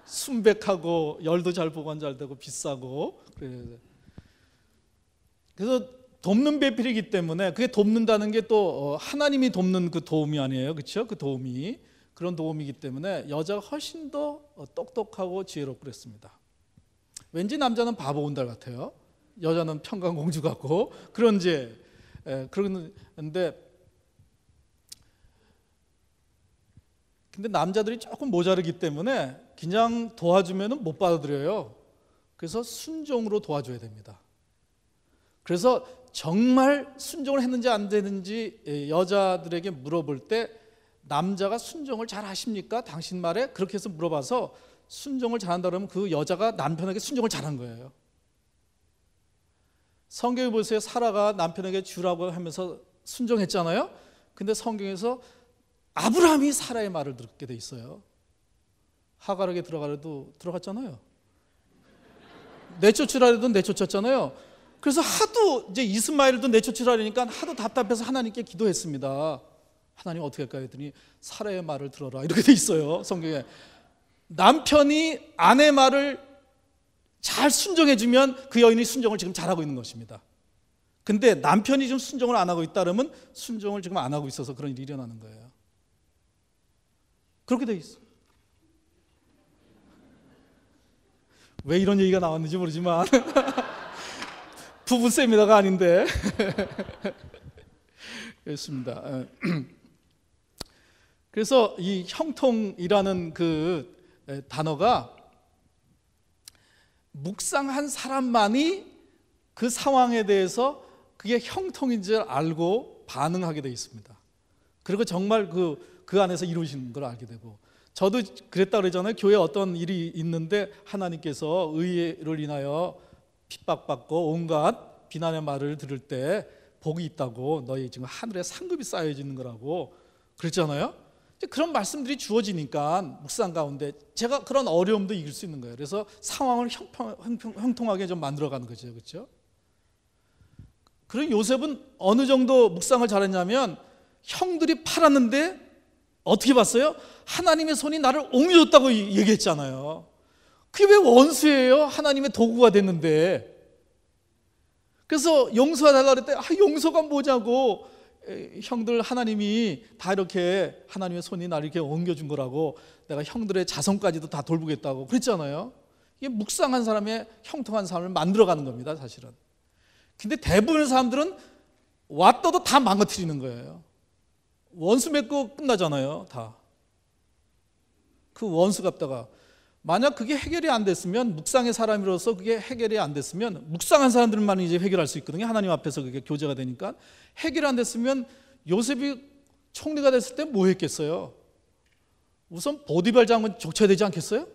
순백하고 열도 잘 보관 잘 되고 비싸고. 그래서 돕는 배필이기 때문에, 그게 돕는다는 게 또 하나님이 돕는 그 도움이 아니에요, 그렇죠? 그 도움이 그런 도움이기 때문에 여자가 훨씬 더 똑똑하고 지혜롭고 그랬습니다. 왠지 남자는 바보 온달 같아요. 여자는 평강공주 같고 그런지. 그런데 근데 남자들이 조금 모자르기 때문에 그냥 도와주면 못 받아들여요. 그래서 순종으로 도와줘야 됩니다. 그래서 정말 순종을 했는지 안 되는지 여자들에게 물어볼 때, 남자가 순종을 잘 하십니까? 당신 말에? 그렇게 해서 물어봐서 순종을 잘한다 그러면 그 여자가 남편에게 순종을 잘한 거예요. 성경에 보세요. 사라가 남편에게 주라고 하면서 순종했잖아요. 근데 성경에서 아브라함이 사라의 말을 듣게 돼 있어요. 하갈에게 들어가려도 들어갔잖아요. 내쫓으라도 내쫓았잖아요. 그래서 하도 이제 이스마엘도 내쫓으라니까 하도 답답해서 하나님께 기도했습니다. 하나님 어떻게 할까 했더니 사라의 말을 들어라 이렇게 돼 있어요. 성경에. 남편이 아내 말을 잘 순종해주면 그 여인이 순종을 지금 잘하고 있는 것입니다. 근데 남편이 좀 순종을 안 하고 있다 그러면 순종을 지금 안 하고 있어서 그런 일이 일어나는 거예요. 그렇게 돼 있어요. 왜 이런 얘기가 나왔는지 모르지만 부부 세미나가 아닌데 그렇습니다. 그래서 이 형통이라는 그 단어가 묵상한 사람만이 그 상황에 대해서 그게 형통인 줄 알고 반응하게 돼 있습니다. 그리고 정말 그 안에서 이루어지는 걸 알게 되고, 저도 그랬다 그러잖아요. 교회에 어떤 일이 있는데 하나님께서 의를 인하여 핍박받고 온갖 비난의 말을 들을 때 복이 있다고, 너희 지금 하늘에 상급이 쌓여지는 거라고 그랬잖아요. 그런 말씀들이 주어지니까 묵상 가운데 제가 그런 어려움도 이길 수 있는 거예요. 그래서 상황을 형통하게 좀 만들어가는 거죠, 그렇죠? 그리고 요셉은 어느 정도 묵상을 잘했냐면, 형들이 팔았는데 어떻게 봤어요? 하나님의 손이 나를 옹여줬다고 얘기했잖아요. 그게 왜 원수예요? 하나님의 도구가 됐는데. 그래서 용서하달라고 그랬더니 용서가 뭐냐고, 형들 하나님이 다 이렇게 하나님의 손이 나를 이렇게 옮겨준 거라고 내가 형들의 자손까지도 다 돌보겠다고 그랬잖아요. 이게 묵상한 사람의 형통한 삶을 만들어가는 겁니다, 사실은. 근데 대부분의 사람들은 왔더도 다 망가뜨리는 거예요. 원수 맺고 끝나잖아요, 다. 그 원수 갚다가 만약 그게 해결이 안 됐으면, 묵상의 사람으로서 그게 해결이 안 됐으면, 묵상한 사람들만 이제 해결할 수 있거든요. 하나님 앞에서 그게 교제가 되니까. 해결 안 됐으면 요셉이 총리가 됐을 때 뭐 했겠어요? 우선 보디발 장군 족쳐야 되지 않겠어요?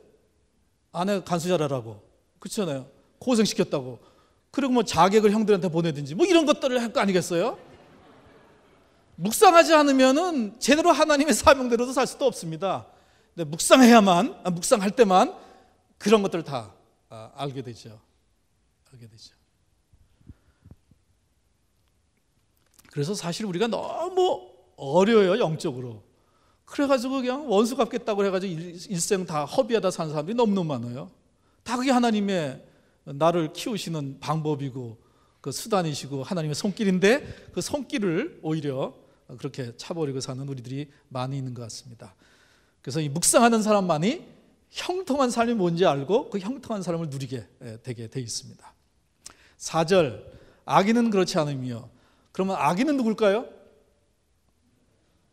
아내 간수 잘하라고, 그렇잖아요. 고생시켰다고. 그리고 뭐 자객을 형들한테 보내든지 뭐 이런 것들을 할 거 아니겠어요? 묵상하지 않으면은 제대로 하나님의 사명대로도 살 수도 없습니다. 근데 묵상할 때만 그런 것들을 다 알게 되죠. 그래서 사실 우리가 너무 어려워요, 영적으로. 그래가지고 그냥 원수 갚겠다고 해가지고 일생 다 허비하다 사는 사람들이 너무너무 많아요. 다 그게 하나님의 나를 키우시는 방법이고 그 수단이시고 하나님의 손길인데, 그 손길을 오히려 그렇게 차버리고 사는 우리들이 많이 있는 것 같습니다. 그래서 이 묵상하는 사람만이 형통한 삶이 뭔지 알고 그 형통한 삶을 누리게 되게 돼 있습니다. 4절, 악인은 그렇지 않으며. 그러면 악인은 누굴까요?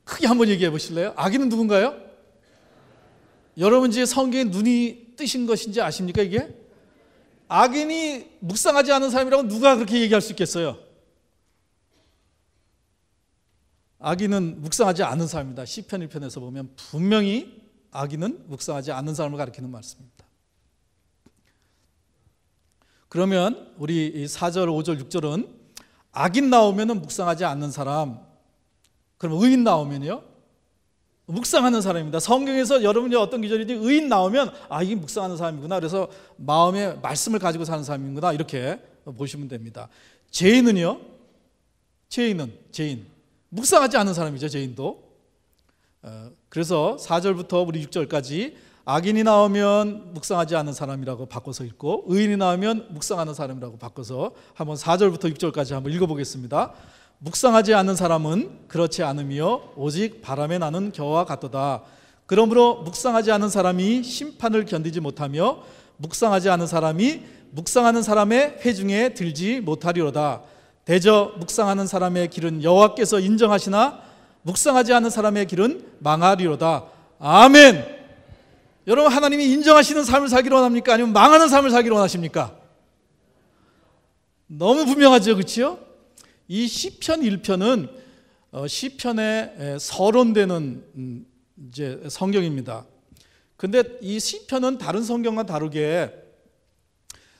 크게 한번 얘기해 보실래요? 악인은 누군가요? 여러분 이제 성경에 눈이 뜨신 것인지 아십니까? 이게 악인이 묵상하지 않은 사람이라고 누가 그렇게 얘기할 수 있겠어요? 악인은 묵상하지 않은 사람입니다. 시편 1편에서 보면 분명히 악인은 묵상하지 않는 사람을 가리키는 말씀입니다. 그러면 우리 4절, 5절, 6절은 악인 나오면 묵상하지 않는 사람, 그럼 의인 나오면요? 묵상하는 사람입니다. 성경에서 여러분이 어떤 기절이지 의인 나오면 이게 묵상하는 사람이구나, 그래서 마음에 말씀을 가지고 사는 사람이구나, 이렇게 보시면 됩니다. 죄인은요? 죄인 묵상하지 않는 사람이죠, 죄인도. 그래서 4절부터 우리 6절까지 악인이 나오면 묵상하지 않는 사람이라고 바꿔서 읽고, 의인이 나오면 묵상하는 사람이라고 바꿔서 한번 4절부터 6절까지 한번 읽어보겠습니다. 묵상하지 않는 사람은 그렇지 않으며 오직 바람에 나는 겨와 같도다. 그러므로 묵상하지 않는 사람이 심판을 견디지 못하며 묵상하지 않은 사람이 묵상하는 사람의 회중에 들지 못하리로다. 대저 묵상하는 사람의 길은 여호와께서 인정하시나 묵상하지 않는 사람의 길은 망하리로다. 아멘. 여러분, 하나님이 인정하시는 삶을 살기를 원합니까? 아니면 망하는 삶을 살기를 원하십니까? 너무 분명하죠, 그렇죠? 이 시편 1편은 시편에 서론되는 이제 성경입니다. 근데 이 시편은 다른 성경과 다르게,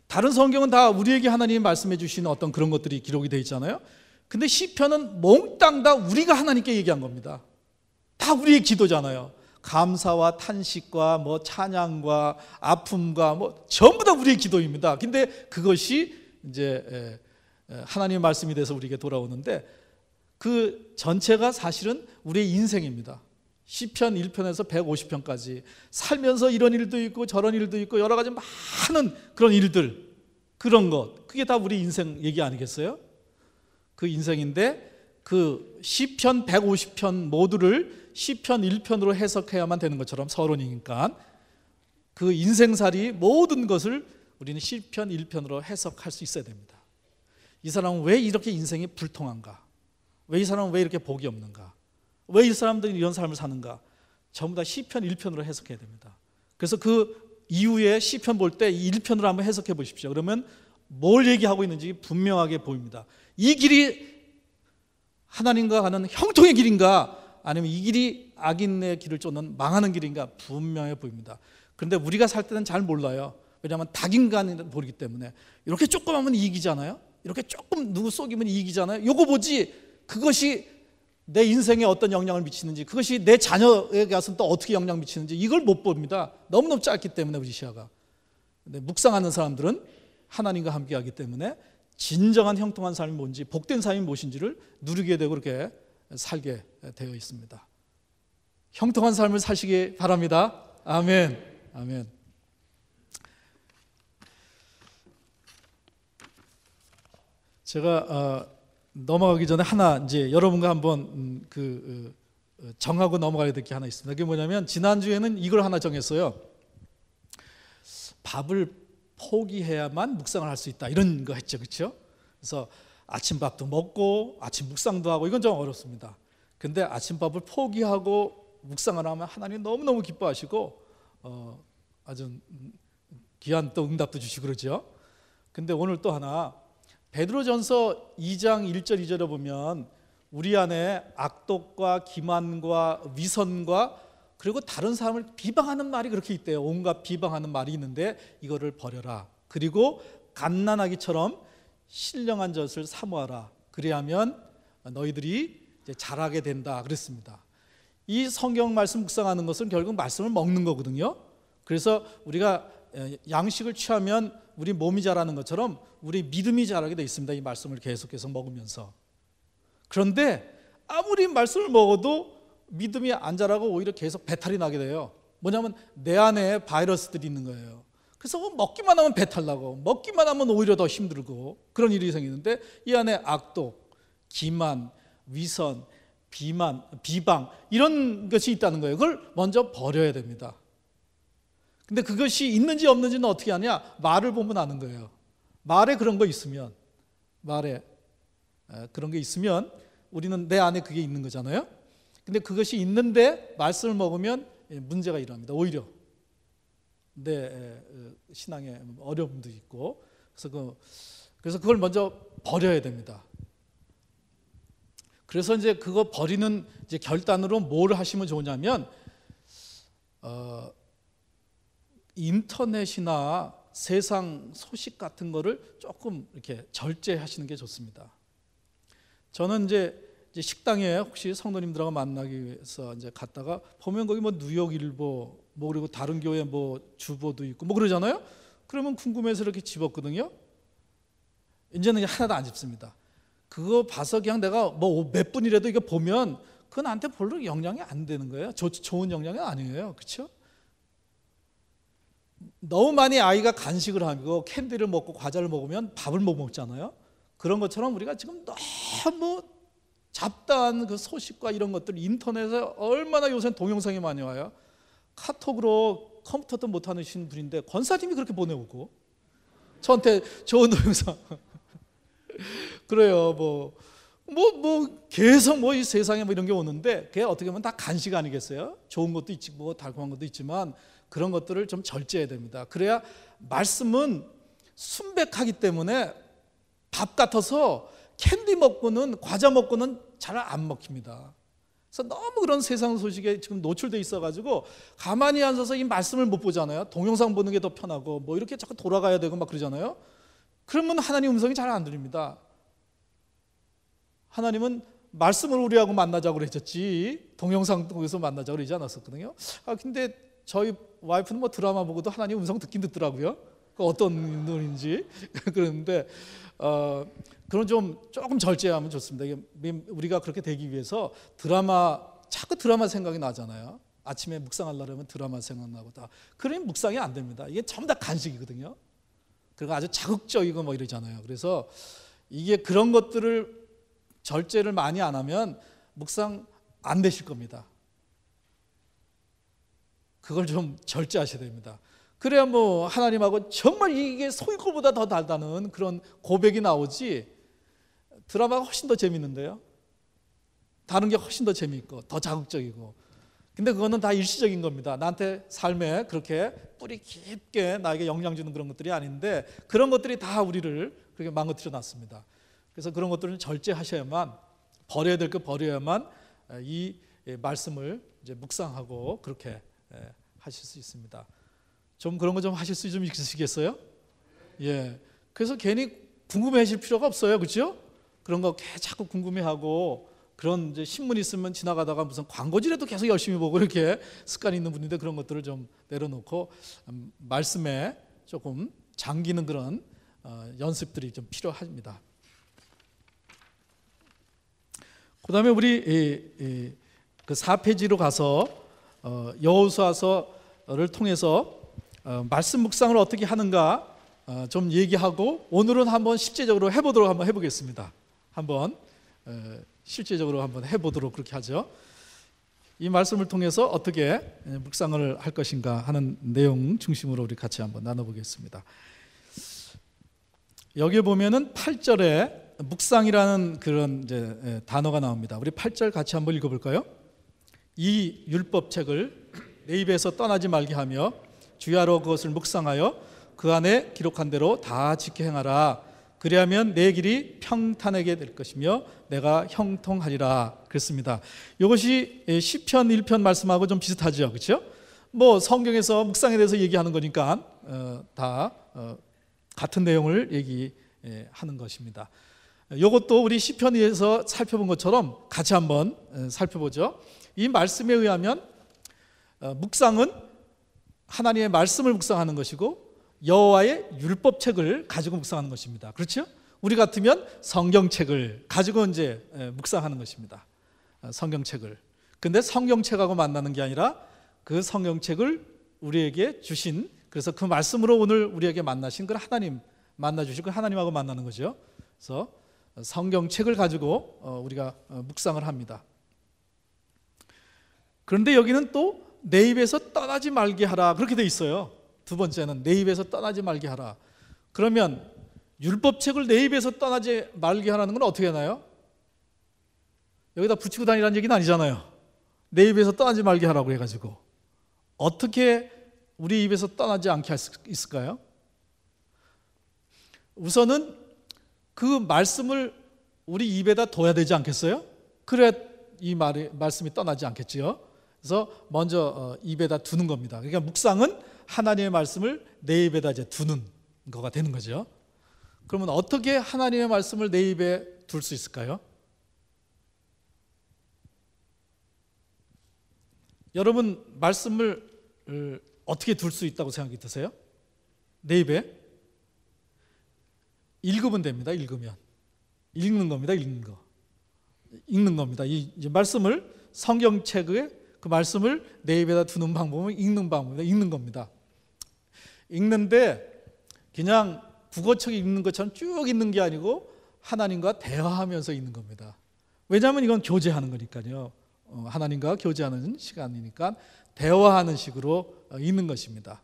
다른 성경은 다 우리에게 하나님이 말씀해 주신 어떤 그런 것들이 기록이 되어 있잖아요. 근데 시편은 몽땅 다 우리가 하나님께 얘기한 겁니다. 다 우리의 기도잖아요. 감사와 탄식과 뭐 찬양과 아픔과 뭐 전부 다 우리의 기도입니다. 근데 그것이 이제 하나님의 말씀이 돼서 우리에게 돌아오는데, 그 전체가 사실은 우리의 인생입니다. 시편 1편에서 150편까지 살면서 이런 일도 있고 저런 일도 있고 여러 가지 많은 그런 일들, 그런 것, 그게 다 우리 인생 얘기 아니겠어요? 그 인생인데 그 시편 150편 모두를 시편 1편으로 해석해야만 되는 것처럼, 서론이니까 그 인생살이 모든 것을 우리는 시편 1편으로 해석할 수 있어야 됩니다. 이 사람은 왜 이렇게 인생이 불통한가? 왜 이 사람은 왜 이렇게 복이 없는가? 왜 이 사람들이 이런 삶을 사는가? 전부 다 시편 1편으로 해석해야 됩니다. 그래서 그 이후에 시편 볼 때 이 1편으로 한번 해석해 보십시오. 그러면 뭘 얘기하고 있는지 분명하게 보입니다. 이 길이 하나님과 가는 형통의 길인가, 아니면 이 길이 악인의 길을 쫓는 망하는 길인가 분명해 보입니다. 그런데 우리가 살 때는 잘 몰라요. 왜냐하면 닭인간이 보이기 때문에. 이렇게 조금 하면 이익이잖아요. 이렇게 조금 누구 속이면 이익이잖아요. 요거 보지, 그것이 내 인생에 어떤 영향을 미치는지, 그것이 내 자녀에게 가서 또 어떻게 영향을 미치는지 이걸 못 봅니다. 너무너무 짧기 때문에 우리 시야가. 근데 묵상하는 사람들은 하나님과 함께하기 때문에 진정한 형통한 삶이 뭔지, 복된 삶이 무엇인지를 누리게 되고 그렇게 살게 되어 있습니다. 형통한 삶을 사시기 바랍니다. 아멘. 아멘. 제가 넘어가기 전에 하나 이제 여러분과 한번 정하고 넘어가야 될 게 하나 있습니다. 그게 뭐냐면 지난주에는 이걸 하나 정했어요. 밥을 포기해야만 묵상을 할 수 있다, 이런 거 했죠, 그렇죠? 그래서 아침밥도 먹고 아침 묵상도 하고, 이건 좀 어렵습니다. 근데 아침밥을 포기하고 묵상을 하면 하나님 너무너무 기뻐하시고 아주 귀한 또 응답도 주시고 그러죠. 근데 오늘 또 하나, 베드로전서 2장 1절 2절에 보면 우리 안에 악독과 기만과 위선과 그리고 다른 사람을 비방하는 말이 그렇게 있대요. 온갖 비방하는 말이 있는데 이거를 버려라. 그리고 갓난아기처럼 신령한 젖을 사모하라. 그리하면 너희들이 이제 잘하게 된다 그랬습니다. 이 성경 말씀 묵상하는 것은 결국 말씀을 먹는 거거든요. 그래서 우리가 양식을 취하면 우리 몸이 자라는 것처럼 우리 믿음이 자라게 돼 있습니다. 이 말씀을 계속해서 먹으면서. 그런데 아무리 말씀을 먹어도 믿음이 안 자라고 오히려 계속 배탈이 나게 돼요. 뭐냐면 내 안에 바이러스들이 있는 거예요. 그래서 먹기만 하면 배탈 나고 먹기만 하면 오히려 더 힘들고 그런 일이 생기는데, 이 안에 악독, 기만, 위선, 비방 이런 것이 있다는 거예요. 그걸 먼저 버려야 됩니다. 근데 그것이 있는지 없는지는 어떻게 하냐? 말을 보면 아는 거예요. 말에 그런 거 있으면, 말에 그런 게 있으면 우리는 내 안에 그게 있는 거잖아요. 근데 그것이 있는데 말씀을 먹으면 문제가 일어납니다. 오히려 내 신앙에 어려움도 있고, 그래서 그걸 먼저 버려야 됩니다. 그래서 이제 그거 버리는 이제 결단으로 뭘 하시면 좋으냐면 인터넷이나 세상 소식 같은 거를 조금 이렇게 절제하시는 게 좋습니다. 저는 이제 식당에 혹시 성도님들하고 만나기 위해서 이제 갔다가 보면 거기 뭐 뉴욕일보 뭐 그리고 다른 교회 뭐 주보도 있고 뭐 그러잖아요. 그러면 궁금해서 이렇게 집었거든요. 이제는 하나도 안 집습니다. 그거 봐서 그냥 내가 뭐 몇 분이라도 이거 보면 그건 나한테 별로 영향이 안 되는 거예요. 좋은 영향이 아니에요. 그렇죠? 너무 많이 아이가 간식을 하고 캔디를 먹고 과자를 먹으면 밥을 못 먹잖아요. 그런 것처럼 우리가 지금 너무 잡다한 그 소식과 이런 것들, 인터넷에 얼마나 요새 동영상이 많이 와요. 카톡으로 컴퓨터도 못 하시는 분인데 권사님이 그렇게 보내오고 저한테 좋은 동영상 그래요. 뭐 계속 뭐 이 세상에 뭐 이런 게 오는데 그게 어떻게 보면 다 간식 아니겠어요? 좋은 것도 있지 뭐 달콤한 것도 있지만 그런 것들을 좀 절제해야 됩니다. 그래야 말씀은 순백하기 때문에 밥 같아서 캔디 먹고는 과자 먹고는 잘 안 먹힙니다. 그래서 너무 그런 세상 소식에 지금 노출돼 있어가지고 가만히 앉아서 이 말씀을 못 보잖아요. 동영상 보는 게 더 편하고 뭐 이렇게 자꾸 돌아가야 되고 막 그러잖아요. 그러면 하나님 음성이 잘 안 들립니다. 하나님은 말씀을 우리하고 만나자고 그랬지 동영상 통해서 만나자고 그러지 않았었거든요. 근데 저희 와이프는 뭐 드라마 보고도 하나님 음성 듣긴 듣더라고요. 어떤 눈인지 그런데 그런 조금 절제하면 좋습니다. 우리가 그렇게 되기 위해서 자꾸 드라마 생각이 나잖아요. 아침에 묵상하려고 하면 드라마 생각나고 다. 그러면 묵상이 안 됩니다. 이게 전부 다 간식이거든요. 그리고 아주 자극적이고 뭐 이러잖아요. 그래서 이게 그런 것들을 절제를 많이 안 하면 묵상 안 되실 겁니다. 그걸 좀 절제하셔야 됩니다. 그래야 뭐 하나님하고 정말 이게 소이골보다 더 달다는 그런 고백이 나오지, 드라마가 훨씬 더 재밌는데요. 다른 게 훨씬 더 재미있고 더 자극적이고. 근데 그거는 다 일시적인 겁니다. 나한테 삶에 그렇게 뿌리 깊게 나에게 영향 주는 그런 것들이 아닌데 그런 것들이 다 우리를 그렇게 망가뜨려 놨습니다. 그래서 그런 것들은 절제하셔야만, 버려야 될 거 버려야만 이 말씀을 이제 묵상하고 그렇게 하실 수 있습니다. 좀 그런 거 좀 하실 수 좀 있으시겠어요? 예. 그래서 괜히 궁금해하실 필요가 없어요, 그렇죠? 그런 거 자꾸 궁금해하고 그런 이제 신문 있으면 지나가다가 무슨 광고지라도 계속 열심히 보고 이렇게 습관이 있는 분인데 그런 것들을 좀 내려놓고 말씀에 조금 잠기는 그런 연습들이 좀 필요합니다. 그다음에 우리 그 4페이지로 가서 여호수아서를 통해서 말씀 묵상을 어떻게 하는가 좀 얘기하고 오늘은 한번 실제적으로 해보도록 한번 해보겠습니다. 한번 실제적으로 한번 해보도록 그렇게 하죠. 이 말씀을 통해서 어떻게 묵상을 할 것인가 하는 내용 중심으로 우리 같이 한번 나눠보겠습니다. 여기에 보면은 8절에 묵상이라는 그런 이제 단어가 나옵니다. 우리 8절 같이 한번 읽어볼까요? 이 율법책을 내 입에서 떠나지 말게 하며 주야로 그것을 묵상하여 그 안에 기록한 대로 다 지켜 행하라. 그리하면 내 길이 평탄하게 될 것이며 내가 형통하리라 그랬습니다. 이것이 시편 1편 말씀하고 좀 비슷하죠, 그렇죠? 뭐 성경에서 묵상에 대해서 얘기하는 거니까 다 같은 내용을 얘기하는 것입니다. 이것도 우리 시편에서 살펴본 것처럼 같이 한번 살펴보죠. 이 말씀에 의하면 묵상은 하나님의 말씀을 묵상하는 것이고 여호와의 율법책을 가지고 묵상하는 것입니다. 그렇죠? 우리 같으면 성경책을 가지고 이제 묵상하는 것입니다. 성경책을. 근데 성경책하고 만나는 게 아니라 그 성경책을 우리에게 주신, 그래서 그 말씀으로 오늘 우리에게 만나신 그 하나님 만나 주시고 하나님하고 만나는 거죠. 그래서 성경책을 가지고 우리가 묵상을 합니다. 그런데 여기는 또 내 입에서 떠나지 말게 하라 그렇게 돼 있어요. 두 번째는 내 입에서 떠나지 말게 하라. 그러면 율법책을 내 입에서 떠나지 말게 하라는 건 어떻게 하나요? 여기다 붙이고 다니라는 얘기는 아니잖아요. 내 입에서 떠나지 말게 하라고 해가지고 어떻게 우리 입에서 떠나지 않게 할 수 있을까요? 우선은 그 말씀을 우리 입에다 둬야 되지 않겠어요? 그래 이 말씀이 떠나지 않겠지요. 그래서 먼저 입에다 두는 겁니다. 그러니까 묵상은 하나님의 말씀을 내 입에다 이제 두는 거가 되는 거죠. 그러면 어떻게 하나님의 말씀을 내 입에 둘 수 있을까요? 여러분 말씀을 어떻게 둘 수 있다고 생각이 드세요? 내 입에 읽으면 됩니다. 읽으면 읽는 겁니다. 읽는 겁니다. 이 말씀을 성경책에 그 말씀을 내 입에다 두는 방법은 읽는 방법입니다. 읽는 겁니다. 읽는데 그냥 국어책 읽는 것처럼 쭉 읽는 게 아니고 하나님과 대화하면서 읽는 겁니다. 왜냐하면 이건 교제하는 거니까요. 하나님과 교제하는 시간이니까 대화하는 식으로 읽는 것입니다.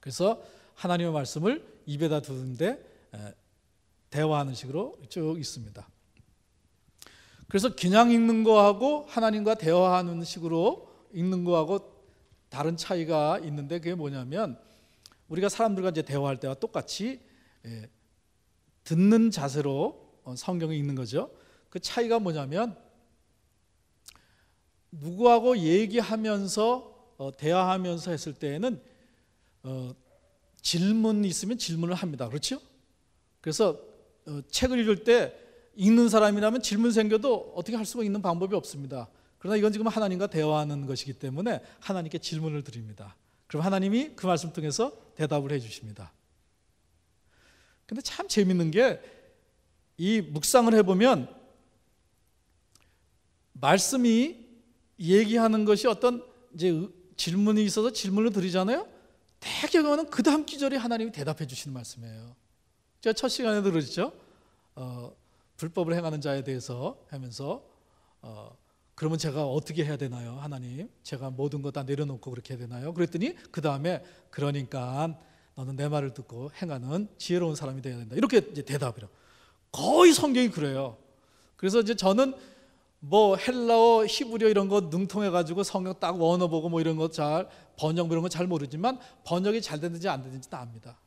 그래서 하나님의 말씀을 입에다 두는데 대화하는 식으로 쭉 있습니다. 그래서 그냥 읽는 거하고 하나님과 대화하는 식으로 읽는 거하고 다른 차이가 있는데 그게 뭐냐면 우리가 사람들과 이제 대화할 때와 똑같이 듣는 자세로 성경을 읽는 거죠. 그 차이가 뭐냐면 누구하고 얘기하면서 대화하면서 했을 때에는 질문이 있으면 질문을 합니다. 그렇죠? 그래서 책을 읽을 때 읽는 사람이라면 질문 생겨도 어떻게 할 수가 있는 방법이 없습니다. 그러나 이건 지금 하나님과 대화하는 것이기 때문에 하나님께 질문을 드립니다. 그럼 하나님이 그 말씀 통해서 대답을 해 주십니다. 근데 참 재밌는 게 이 묵상을 해보면 말씀이 얘기하는 것이 어떤 이제 질문이 있어서 질문을 드리잖아요. 대개는 그 다음 기절에 하나님이 대답해 주시는 말씀이에요. 제가 첫 시간에도 그랬죠. 불법을 행하는 자에 대해서 하면서 그러면 제가 어떻게 해야 되나요? 하나님, 제가 모든 거 다 내려놓고 그렇게 해야 되나요? 그랬더니 그 다음에 그러니까 너는 내 말을 듣고 행하는 지혜로운 사람이 되어야 된다. 이렇게 이제 대답을 해요. 거의 성경이 그래요. 그래서 이제 저는 뭐 헬라어, 히브리어 이런 거 능통해가지고 성경 딱 원어 보고 뭐 이런 거 잘 번역 이런 거 잘 모르지만 번역이 잘 됐는지 안 됐는지 다 압니다.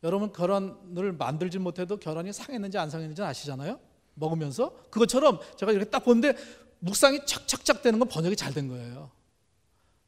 여러분 결혼을 만들지 못해도 결혼이 상했는지 안 상했는지 아시잖아요? 먹으면서 그것처럼 제가 이렇게 딱 보는데 묵상이 착착착 되는 건 번역이 잘 된 거예요.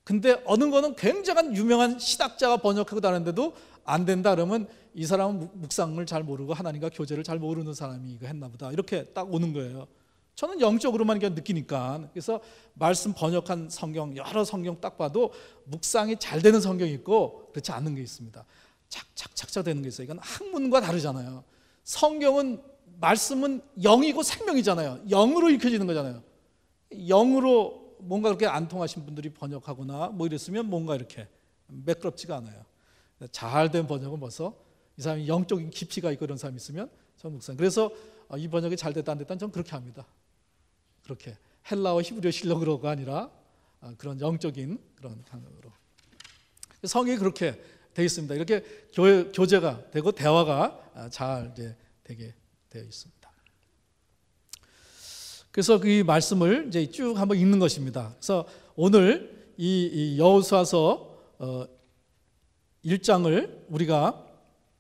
근데 어느 거는 굉장한 유명한 신학자가 번역하고 다녔는데도 안 된다 그러면 이 사람은 묵상을 잘 모르고 하나님과 교제를 잘 모르는 사람이 이거 했나 보다 이렇게 딱 오는 거예요. 저는 영적으로만 이렇게 느끼니까. 그래서 말씀 번역한 성경 여러 성경 딱 봐도 묵상이 잘 되는 성경이 있고 그렇지 않은 게 있습니다. 착착착착 되는 게 있어요. 이건 학문과 다르잖아요. 성경은 말씀은 영이고 생명이잖아요. 영으로 읽혀지는 거잖아요. 영으로 뭔가 그렇게 안 통하신 분들이 번역하거나 뭐 이랬으면 뭔가 이렇게 매끄럽지가 않아요. 잘 된 번역은 벌써 이 사람이 영적인 깊이가 있고 이런 사람이 있으면 전 묵상. 그래서 이 번역이 잘 됐다 안 됐다 전 그렇게 합니다. 그렇게 헬라어 히브리어 실력으로가 아니라 그런 영적인 그런 방법으로. 성경이 그렇게 되어 있습니다. 이렇게 교제가 되고 대화가 잘 이제 되게 되어 있습니다. 그래서 그 말씀을 이제 쭉 한번 읽는 것입니다. 그래서 오늘 이 여호수아서 1장을 우리가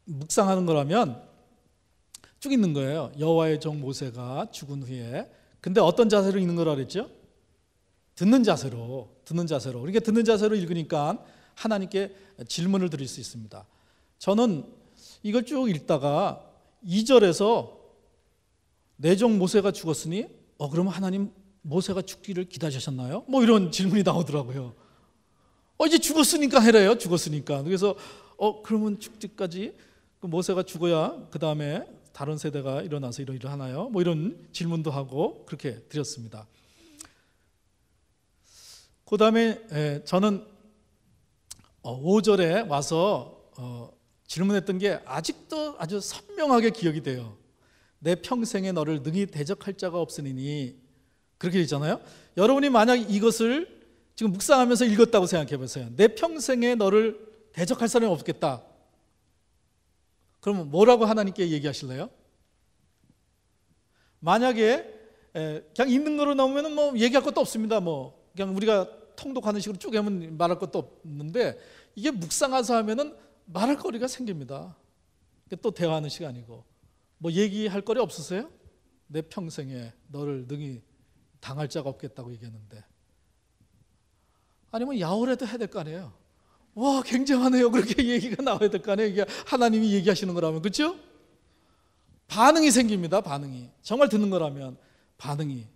묵상하는 거라면 쭉 읽는 거예요. 여호와의 종 모세가 죽은 후에. 근데 어떤 자세로 읽는 거라 그랬죠? 듣는 자세로. 그러니까 듣는 자세로 읽으니까 하나님께 질문을 드릴 수 있습니다. 저는 이걸 쭉 읽다가 2절에서 내 종 모세가 죽었으니 그러면 하나님 모세가 죽기를 기다리셨나요? 뭐 이런 질문이 나오더라고요. 이제 죽었으니까 해래요. 죽었으니까. 그래서 그러면 죽기까지 모세가 죽어야 그 다음에 다른 세대가 일어나서 이런 일을 하나요? 뭐 이런 질문도 하고 그렇게 드렸습니다. 그 다음에 저는 5절에 와서 질문했던 게 아직도 아주 선명하게 기억이 돼요. 내 평생에 너를 능히 대적할 자가 없으니, 그렇게 되잖아요. 여러분이 만약 이것을 지금 묵상하면서 읽었다고 생각해 보세요. 내 평생에 너를 대적할 사람이 없겠다. 그러면 뭐라고 하나님께 얘기하실래요? 만약에 그냥 있는 거로 나오면 뭐 얘기할 것도 없습니다. 뭐 그냥 우리가 통독하는 식으로 쭉 하면 말할 것도 없는데, 이게 묵상해서 하면은 말할 거리가 생깁니다. 또 대화하는 시간이고. 뭐 얘기할 거리 없으세요? 내 평생에 너를 능히 당할 자가 없겠다고 얘기했는데, 아니면 야호라도 해야 될 거 아니에요. 와, 굉장하네요. 그렇게 얘기가 나와야 될 거 아니에요. 이게 하나님이 얘기하시는 거라면. 그렇죠? 반응이 생깁니다. 반응이. 정말 듣는 거라면 반응이.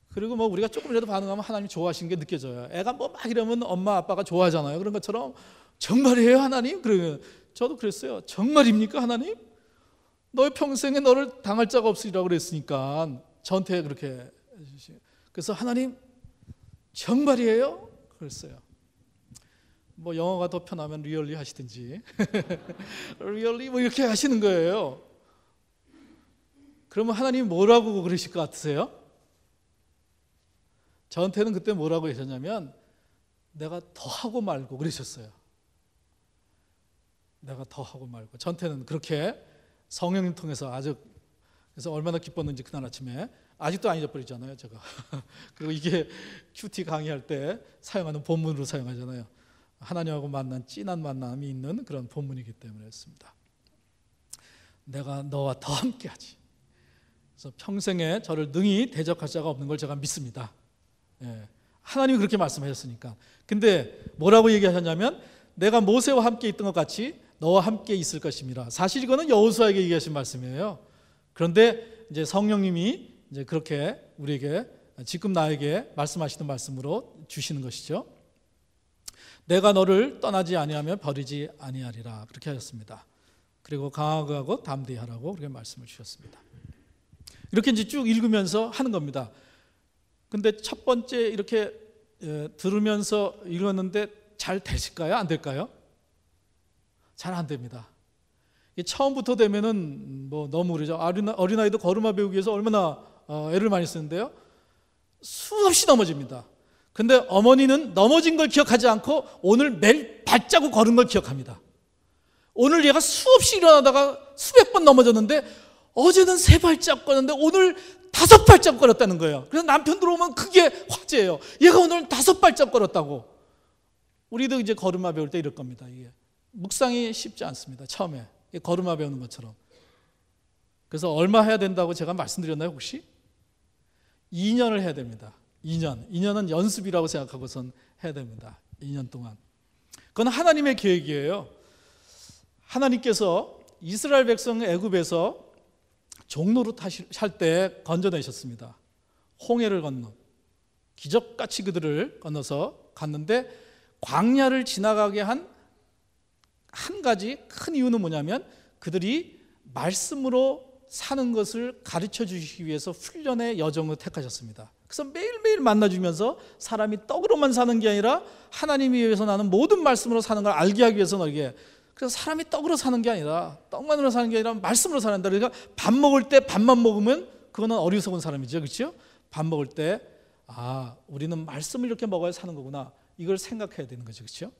그리고 뭐 우리가 조금이라도 반응하면 하나님이 좋아하시는 게 느껴져요. 애가 뭐 막 이러면 엄마 아빠가 좋아하잖아요. 그런 것처럼 정말이에요 하나님? 그러면 저도 그랬어요. 정말입니까 하나님? 너의 평생에 너를 당할 자가 없으리라고 그랬으니까 저한테 그렇게 해주시고, 그래서 하나님 정말이에요? 그랬어요. 뭐 영어가 더 편하면 리얼리 하시든지 리얼리 뭐 이렇게 하시는 거예요. 그러면 하나님 뭐라고 그러실 것 같으세요? 저한테는 그때 뭐라고 하셨냐면 내가 더 하고 말고 그러셨어요. 내가 더 하고 말고. 저한테는 그렇게 성령님 통해서 아주, 그래서 얼마나 기뻤는지 그날 아침에 아직도 안 잊어버리잖아요 제가. 그리고 이게 큐티 강의할 때 사용하는 본문으로 사용하잖아요. 하나님하고 만난 진한 만남이 있는 그런 본문이기 때문에 했습니다. 내가 너와 더 함께하지. 그래서 평생에 저를 능히 대적할 자가 없는 걸 제가 믿습니다. 하나님이 그렇게 말씀하셨으니까. 근데 뭐라고 얘기하셨냐면 내가 모세와 함께 있던 것 같이 너와 함께 있을 것입니다. 사실 이거는 여호수아에게 얘기하신 말씀이에요. 그런데 이제 성령님이 이제 그렇게 우리에게 지금 나에게 말씀하시는 말씀으로 주시는 것이죠. 내가 너를 떠나지 아니하며 버리지 아니하리라, 그렇게 하셨습니다. 그리고 강하고 담대히 하라고 그렇게 말씀을 주셨습니다. 이렇게 이제 쭉 읽으면서 하는 겁니다. 근데 첫 번째 이렇게 들으면서 읽었는데 잘 되실까요? 안 될까요? 잘 안 됩니다. 처음부터 되면은 뭐 너무 그러죠. 어린아이도 걸음마 배우기 위해서 얼마나 애를 많이 쓰는데요. 수없이 넘어집니다. 근데 어머니는 넘어진 걸 기억하지 않고 오늘 매일 발자국 걸은 걸 기억합니다. 오늘 얘가 수없이 일어나다가 수백 번 넘어졌는데 어제는 3발자국 걸었는데 오늘 5발자국 걸었다는 거예요. 그래서 남편 들어오면 그게 화제예요. 얘가 오늘 5발자국 걸었다고. 우리도 이제 걸음마 배울 때 이럴 겁니다. 이게 묵상이 쉽지 않습니다. 처음에 걸음마 배우는 것처럼. 그래서 얼마 해야 된다고 제가 말씀드렸나요 혹시? 2년을 해야 됩니다. 2년은 연습이라고 생각하고선 해야 됩니다. 2년 동안. 그건 하나님의 계획이에요. 하나님께서 이스라엘 백성 애굽에서 종로로 할 때 건져내셨습니다. 홍해를 건너 기적같이 그들을 건너서 갔는데 광야를 지나가게 한 가지 큰 이유는 뭐냐면 그들이 말씀으로 사는 것을 가르쳐 주시기 위해서 훈련의 여정을 택하셨습니다. 그래서 매일매일 만나주면서 사람이 떡으로만 사는 게 아니라 하나님이 위해서 나는 모든 말씀으로 사는 걸 알게 하기 위해서 너에게 그래서 사람이 떡으로 사는 게 아니라, 떡만으로 사는 게 아니라 말씀으로 사는다. 그러니까 밥 먹을 때 밥만 먹으면 그거는 어리석은 사람이죠. 그렇죠? 밥 먹을 때 우리는 말씀을 이렇게 먹어야 사는 거구나, 이걸 생각해야 되는 거죠. 그렇죠?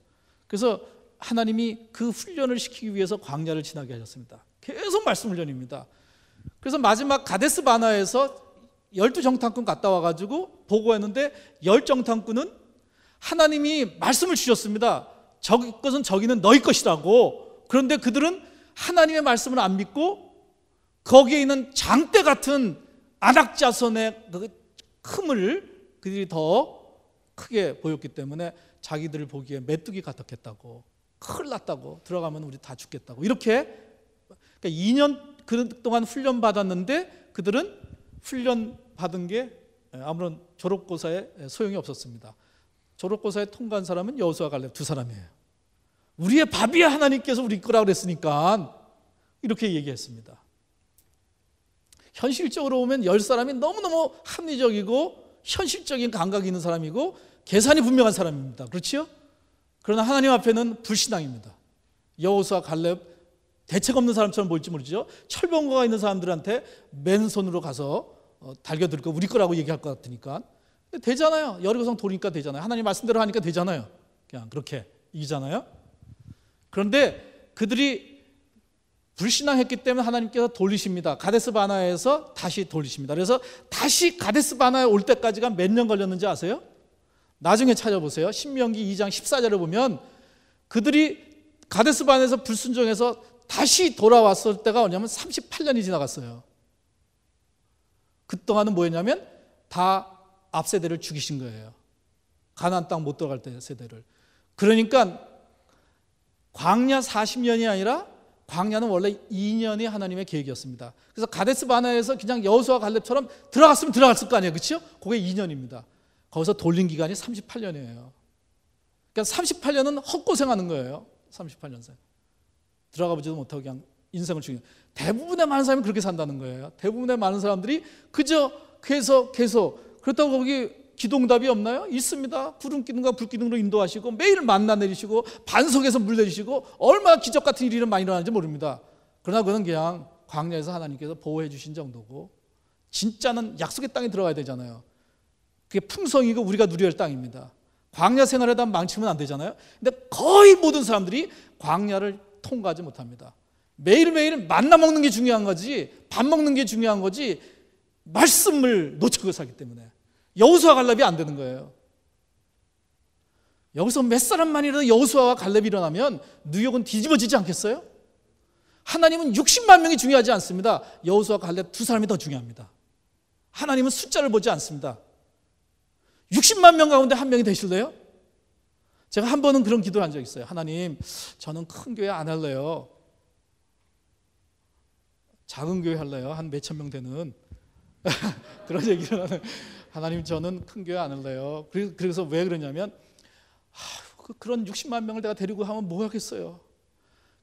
그래서 하나님이 그 훈련을 시키기 위해서 광야를 지나게 하셨습니다. 계속 말씀 훈련입니다. 그래서 마지막 가데스 바나에서 12정탐꾼 갔다 와가지고 보고했는데 10정탐꾼은 하나님이 말씀을 주셨습니다. 저것은 저기는 너희 것이라고. 그런데 그들은 하나님의 말씀을 안 믿고 거기에 있는 장대 같은 안악자손의 그 흠을 그들이 더 크게 보였기 때문에 자기들을 보기에 메뚜기 같았겠다고, 큰일 났다고, 들어가면 우리 다 죽겠다고, 이렇게. 그러니까 2년 그동안 훈련 받았는데 그들은 훈련 받은 게 아무런 졸업고사에 소용이 없었습니다. 졸업고사에 통과한 사람은 여호수아 갈렙 두 사람이에요. 우리의 밥이야 하나님께서 우리 거라고 그랬으니까, 이렇게 얘기했습니다. 현실적으로 보면 10사람이 너무너무 합리적이고 현실적인 감각이 있는 사람이고 계산이 분명한 사람입니다. 그렇지요? 그러나 하나님 앞에는 불신앙입니다. 여호수아 갈렙 대책 없는 사람처럼 보일지 모르죠. 철병거가 있는 사람들한테 맨손으로 가서 달겨들 거 우리 거라고 얘기할 것 같으니까. 근데 되잖아요. 여리고성 도니까 되잖아요. 하나님 말씀대로 하니까 되잖아요. 그냥 그렇게 이기잖아요. 그런데 그들이 불신앙했기 때문에 하나님께서 돌리십니다. 가데스 바나에서 다시 돌리십니다. 그래서 다시 가데스 바나에 올 때까지가 몇 년 걸렸는지 아세요? 나중에 찾아보세요. 신명기 2장 14절을 보면 그들이 가데스 바나에서 불순종해서 다시 돌아왔을 때가 뭐냐면 38년이 지나갔어요. 그동안은 뭐였냐면 다 앞세대를 죽이신 거예요. 가나안 땅 못 들어갈 때 세대를. 그러니까 광야 40년이 아니라 광야는 원래 2년이 하나님의 계획이었습니다. 그래서 가데스 바나에서 그냥 여호수아 갈렙처럼 들어갔으면 들어갔을 거 아니에요. 그렇죠? 그게 2년입니다. 거기서 돌린 기간이 38년이에요. 그러니까 38년은 헛고생하는 거예요. 38년생. 들어가 보지도 못하고 그냥 인생을 죽이는. 대부분의 많은 사람이 그렇게 산다는 거예요. 대부분의 많은 사람들이 그저 계속 그렇다고 거기 기도응답이 없나요? 있습니다. 구름기둥과 불기둥으로 인도하시고 매일 만나 내리시고 반석에서 물 내리시고 얼마나 기적 같은 일이 많이 일어나는지 모릅니다. 그러나 그건 그냥 광야에서 하나님께서 보호해 주신 정도고, 진짜는 약속의 땅에 들어가야 되잖아요. 그게 품성이고 우리가 누려야 할 땅입니다. 광야 생활에다 망치면 안 되잖아요. 근데 거의 모든 사람들이 광야를 통과하지 못합니다. 매일매일 만나 먹는 게 중요한 거지, 밥 먹는 게 중요한 거지, 말씀을 놓치고 살기 때문에 여호수아 갈렙이 안 되는 거예요. 여기서 몇 사람만이라도 여호수아와 갈렙이 일어나면 뉴욕은 뒤집어지지 않겠어요? 하나님은 60만 명이 중요하지 않습니다. 여호수아 갈렙 두 사람이 더 중요합니다. 하나님은 숫자를 보지 않습니다. 60만 명 가운데 한 명이 되실래요? 제가 한 번은 그런 기도를 한 적이 있어요. 하나님, 저는 큰 교회 안 할래요. 작은 교회 할래요. 한 몇천 명 되는. 그런 얘기를 하는. 하나님, 저는 큰 교회 안 할래요. 그래서 왜 그러냐면 그런 60만 명을 내가 데리고 하면 뭐 하겠어요.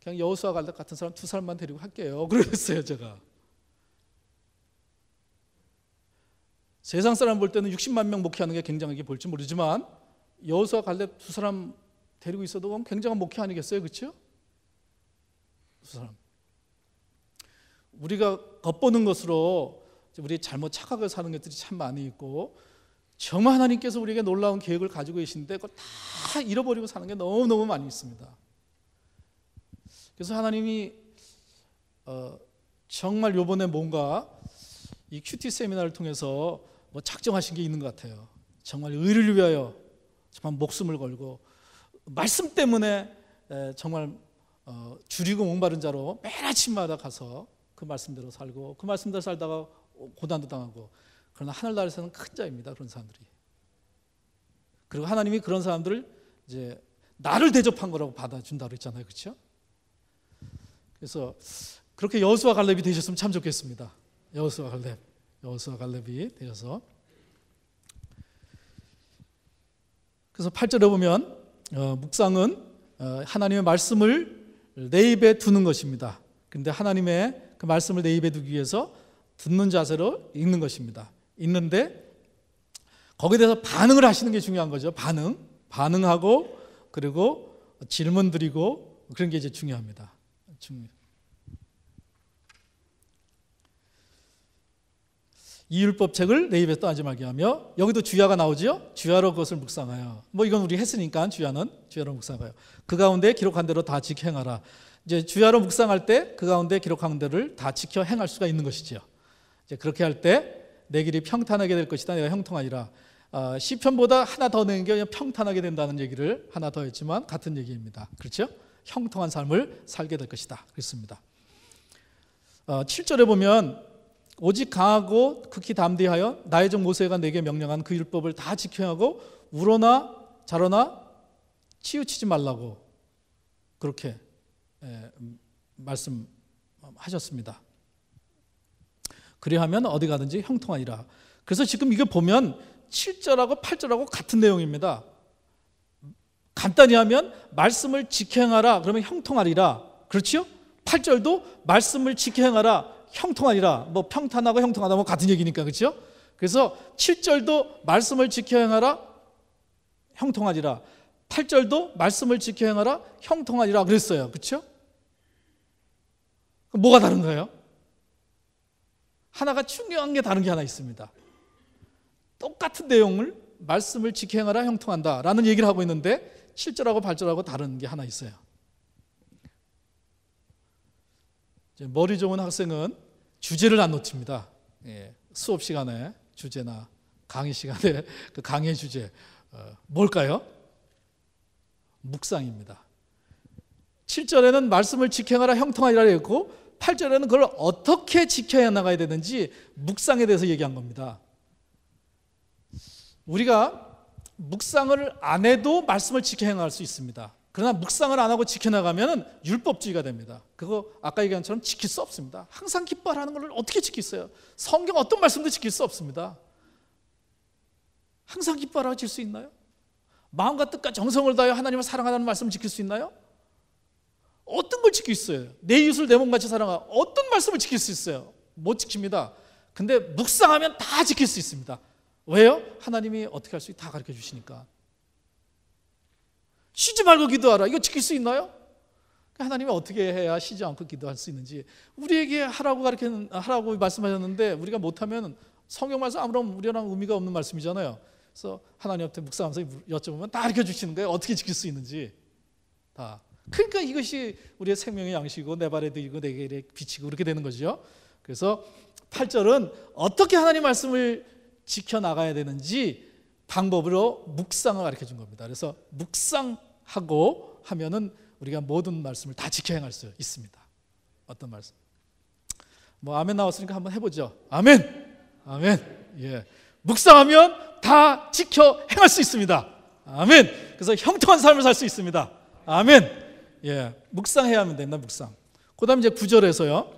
그냥 여호수아 갈렙 같은 사람 두 사람만 데리고 할게요. 그랬어요. 제가. 세상 사람 볼 때는 60만 명 목회하는 게 굉장하게 볼지 모르지만 여호수아 갈렙 두 사람 데리고 있어도 그건 굉장한 목회 아니겠어요? 그렇죠? 두 사람. 우리가 겉보는 것으로 우리 잘못 착각을 사는 것들이 참 많이 있고, 정말 하나님께서 우리에게 놀라운 계획을 가지고 계신데 그걸 다 잃어버리고 사는 게 너무너무 많이 있습니다. 그래서 하나님이 정말 요번에 뭔가 이 큐티 세미나를 통해서 뭐 작정하신 게 있는 것 같아요. 정말 의를 위하여 정말 목숨을 걸고 말씀 때문에 정말 줄이고 목마른 자로 매일 아침마다 가서 그 말씀대로 살고 그 말씀대로 살다가 고난도 당하고, 그러나 하늘나라에서는 큰 자입니다. 그런 사람들이. 그리고 하나님이 그런 사람들을 이제 나를 대접한 거라고 받아준다고 했잖아요. 그렇죠? 그래서 그렇게 여호수아 갈렙이 되셨으면 참 좋겠습니다. 여호수아 갈렙이 되셔서. 그래서 8절에 보면 묵상은 하나님의 말씀을 내 입에 두는 것입니다. 그런데 하나님의 그 말씀을 내 입에 두기 위해서 듣는 자세로 읽는 것입니다. 읽는데 거기에 대해서 반응을 하시는 게 중요한 거죠. 반응하고 그리고 질문 드리고 그런 게 이제 중요합니다. 이 율법책을 내 입에 떠나지 말게 하며, 여기도 주야가 나오죠. 주야로 그것을 묵상하여, 뭐 이건 우리 했으니까 주야로 묵상하여 그 가운데 기록한 대로 다 지켜 행하라. 이제 주야로 묵상할 때 그 가운데 기록한 대로를 다 지켜 행할 수가 있는 것이죠. 이제 그렇게 할 때 내 길이 평탄하게 될 것이다. 내가 형통하리라. 시편보다 하나 더 내는 게 평탄하게 된다는 얘기를 하나 더 했지만 같은 얘기입니다. 그렇죠? 형통한 삶을 살게 될 것이다. 그렇습니다. 7절에 보면 오직 강하고 극히 담대하여 나의 종 모세가 내게 명령한 그 율법을 다 지켜하고 우러나 자러나 치우치지 말라고 그렇게 말씀하셨습니다. 그리하면 어디 가든지 형통하리라. 그래서 지금 이거 보면 7절하고 8절하고 같은 내용입니다. 간단히 하면 말씀을 지켜 행하라 그러면 형통하리라. 그렇죠? 8절도 말씀을 지켜 행하라 형통하리라. 뭐 평탄하고 형통하다 뭐 같은 얘기니까. 그렇죠? 그래서 7절도 말씀을 지켜 행하라 형통하리라. 8절도 말씀을 지켜 행하라 형통하리라 그랬어요. 그렇죠? 뭐가 다른 거예요? 하나가 중요한 게 다른 게 하나 있습니다. 똑같은 내용을 말씀을 지켜 행하라 형통한다 라는 얘기를 하고 있는데 7절하고 8절하고 다른 게 하나 있어요. 머리 좋은 학생은 주제를 안 놓칩니다. 수업 시간에 주제나 강의 시간에 그 강의 주제 뭘까요? 묵상입니다. 7절에는 말씀을 지켜 행하라 형통하리라 했고 8절에는 그걸 어떻게 지켜야 나가야 되는지 묵상에 대해서 얘기한 겁니다. 우리가 묵상을 안 해도 말씀을 지켜 행할 수 있습니다. 그러나 묵상을 안 하고 지켜나가면 율법주의가 됩니다. 그거 아까 얘기한 것처럼 지킬 수 없습니다. 항상 기뻐하라는 걸 어떻게 지키겠어요? 성경 어떤 말씀도 지킬 수 없습니다. 항상 기뻐하라고 지킬 수 있나요? 마음과 뜻과 정성을 다하여 하나님을 사랑하라는 말씀을 지킬 수 있나요? 어떤 걸 지킬 수 있어요? 내 이웃을 내 몸같이 사랑하라. 어떤 말씀을 지킬 수 있어요? 못 지킵니다. 근데 묵상하면 다 지킬 수 있습니다. 왜요? 하나님이 어떻게 할 수 있다 가르쳐 주시니까. 쉬지 말고 기도하라. 이거 지킬 수 있나요? 하나님이 어떻게 해야 쉬지 않고 기도할 수 있는지 우리에게 하라고 말씀하셨는데 우리가 못하면 성경 말씀 아무런 우리랑 의미가 없는 말씀이잖아요. 그래서 하나님한테 묵상하면서 여쭤보면 다 가르쳐 주시는 거예요. 어떻게 지킬 수 있는지 다. 그러니까 이것이 우리의 생명의 양식이고 내 발에 들이고 내 길에 비치고 그렇게 되는 거죠. 그래서 8절은 어떻게 하나님 말씀을 지켜나가야 되는지 방법으로 묵상을 가르쳐 준 겁니다. 그래서 묵상하고 하면은 우리가 모든 말씀을 다 지켜 행할 수 있습니다. 어떤 말씀? 뭐 아멘 나왔으니까 한번 해보죠. 아멘. 예. 묵상하면 다 지켜 행할 수 있습니다. 아멘. 그래서 형통한 삶을 살 수 있습니다. 아멘. 예, 묵상해야 하면 됩니다. 묵상. 그다음 이제 9절에서요.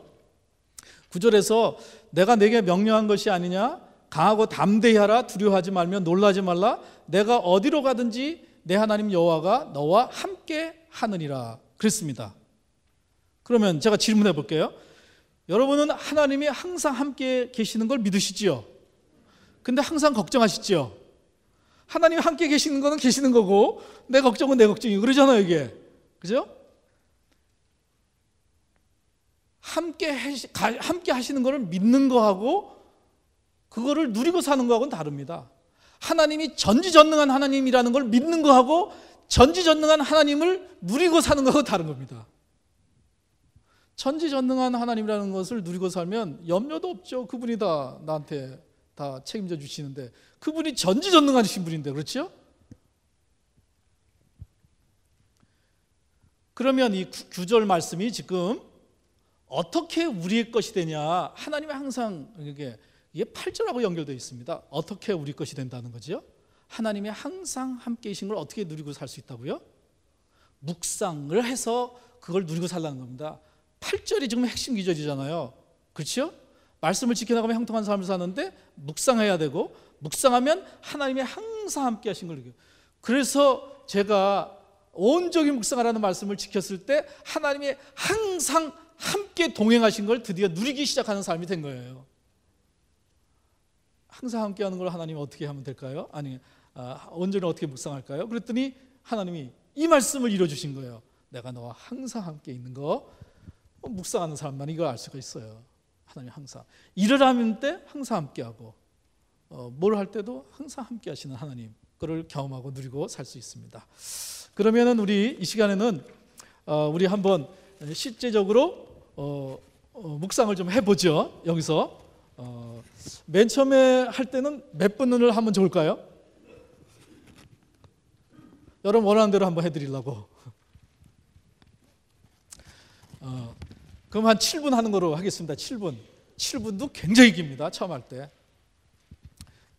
9절에서 내가 내게 명령한 것이 아니냐? 강하고 담대히 하라. 두려워하지 말며 놀라지 말라. 내가 어디로 가든지 내 하나님 여호와가 너와 함께 하느니라. 그랬습니다. 그러면 제가 질문해 볼게요. 여러분은 하나님이 항상 함께 계시는 걸 믿으시지요? 근데 항상 걱정하시지요? 하나님이 함께 계시는 거는 계시는 거고 내 걱정은 내 걱정이고 그러잖아요 이게. 그죠? 함께 하시는 거를 믿는 거하고 그거를 누리고 사는 거하고는 다릅니다. 하나님이 전지전능한 하나님이라는 걸 믿는 거하고 전지전능한 하나님을 누리고 사는 거하고 다른 겁니다. 전지전능한 하나님이라는 것을 누리고 살면 염려도 없죠. 그분이 다 나한테 다 책임져 주시는데 그분이 전지전능하신 분인데 그렇죠? 그러면 이 9절 말씀이 지금 어떻게 우리의 것이 되냐? 하나님이 항상 이게 8절하고 연결되어 있습니다. 어떻게 우리 것이 된다는 거죠? 하나님이 항상 함께 계신 걸 어떻게 누리고 살 수 있다고요? 묵상을 해서 그걸 누리고 살라는 겁니다. 8절이 지금 핵심 기절이잖아요. 그렇죠? 말씀을 지켜나가면 형통한 삶을 사는데 묵상해야 되고 묵상하면 하나님이 항상 함께 하신 걸 느껴요. 그래서 제가 온전히 묵상하라는 말씀을 지켰을 때 하나님이 항상 함께 동행하신 걸 드디어 누리기 시작하는 삶이 된 거예요. 항상 함께 하는 걸 하나님이 어떻게 하면 될까요? 아니, 온전히 어떻게 묵상할까요? 그랬더니 하나님이 이 말씀을 이루어주신 거예요. 내가 너와 항상 함께 있는 거. 묵상하는 사람만 이걸 알 수가 있어요. 하나님 항상 일을 하는 때 항상 함께하고 뭘 할 때도 항상 함께하시는 하나님, 그걸 경험하고 누리고 살 수 있습니다. 그러면은 우리 이 시간에는 우리 한번 실제적으로 묵상을 좀 해보죠. 여기서 맨 처음에 할 때는 몇 분을 하면 좋을까요? 여러분 원하는 대로 한번 해드리려고. 그럼 한 7분 하는 거로 하겠습니다. 7분도 굉장히 깁니다. 처음 할 때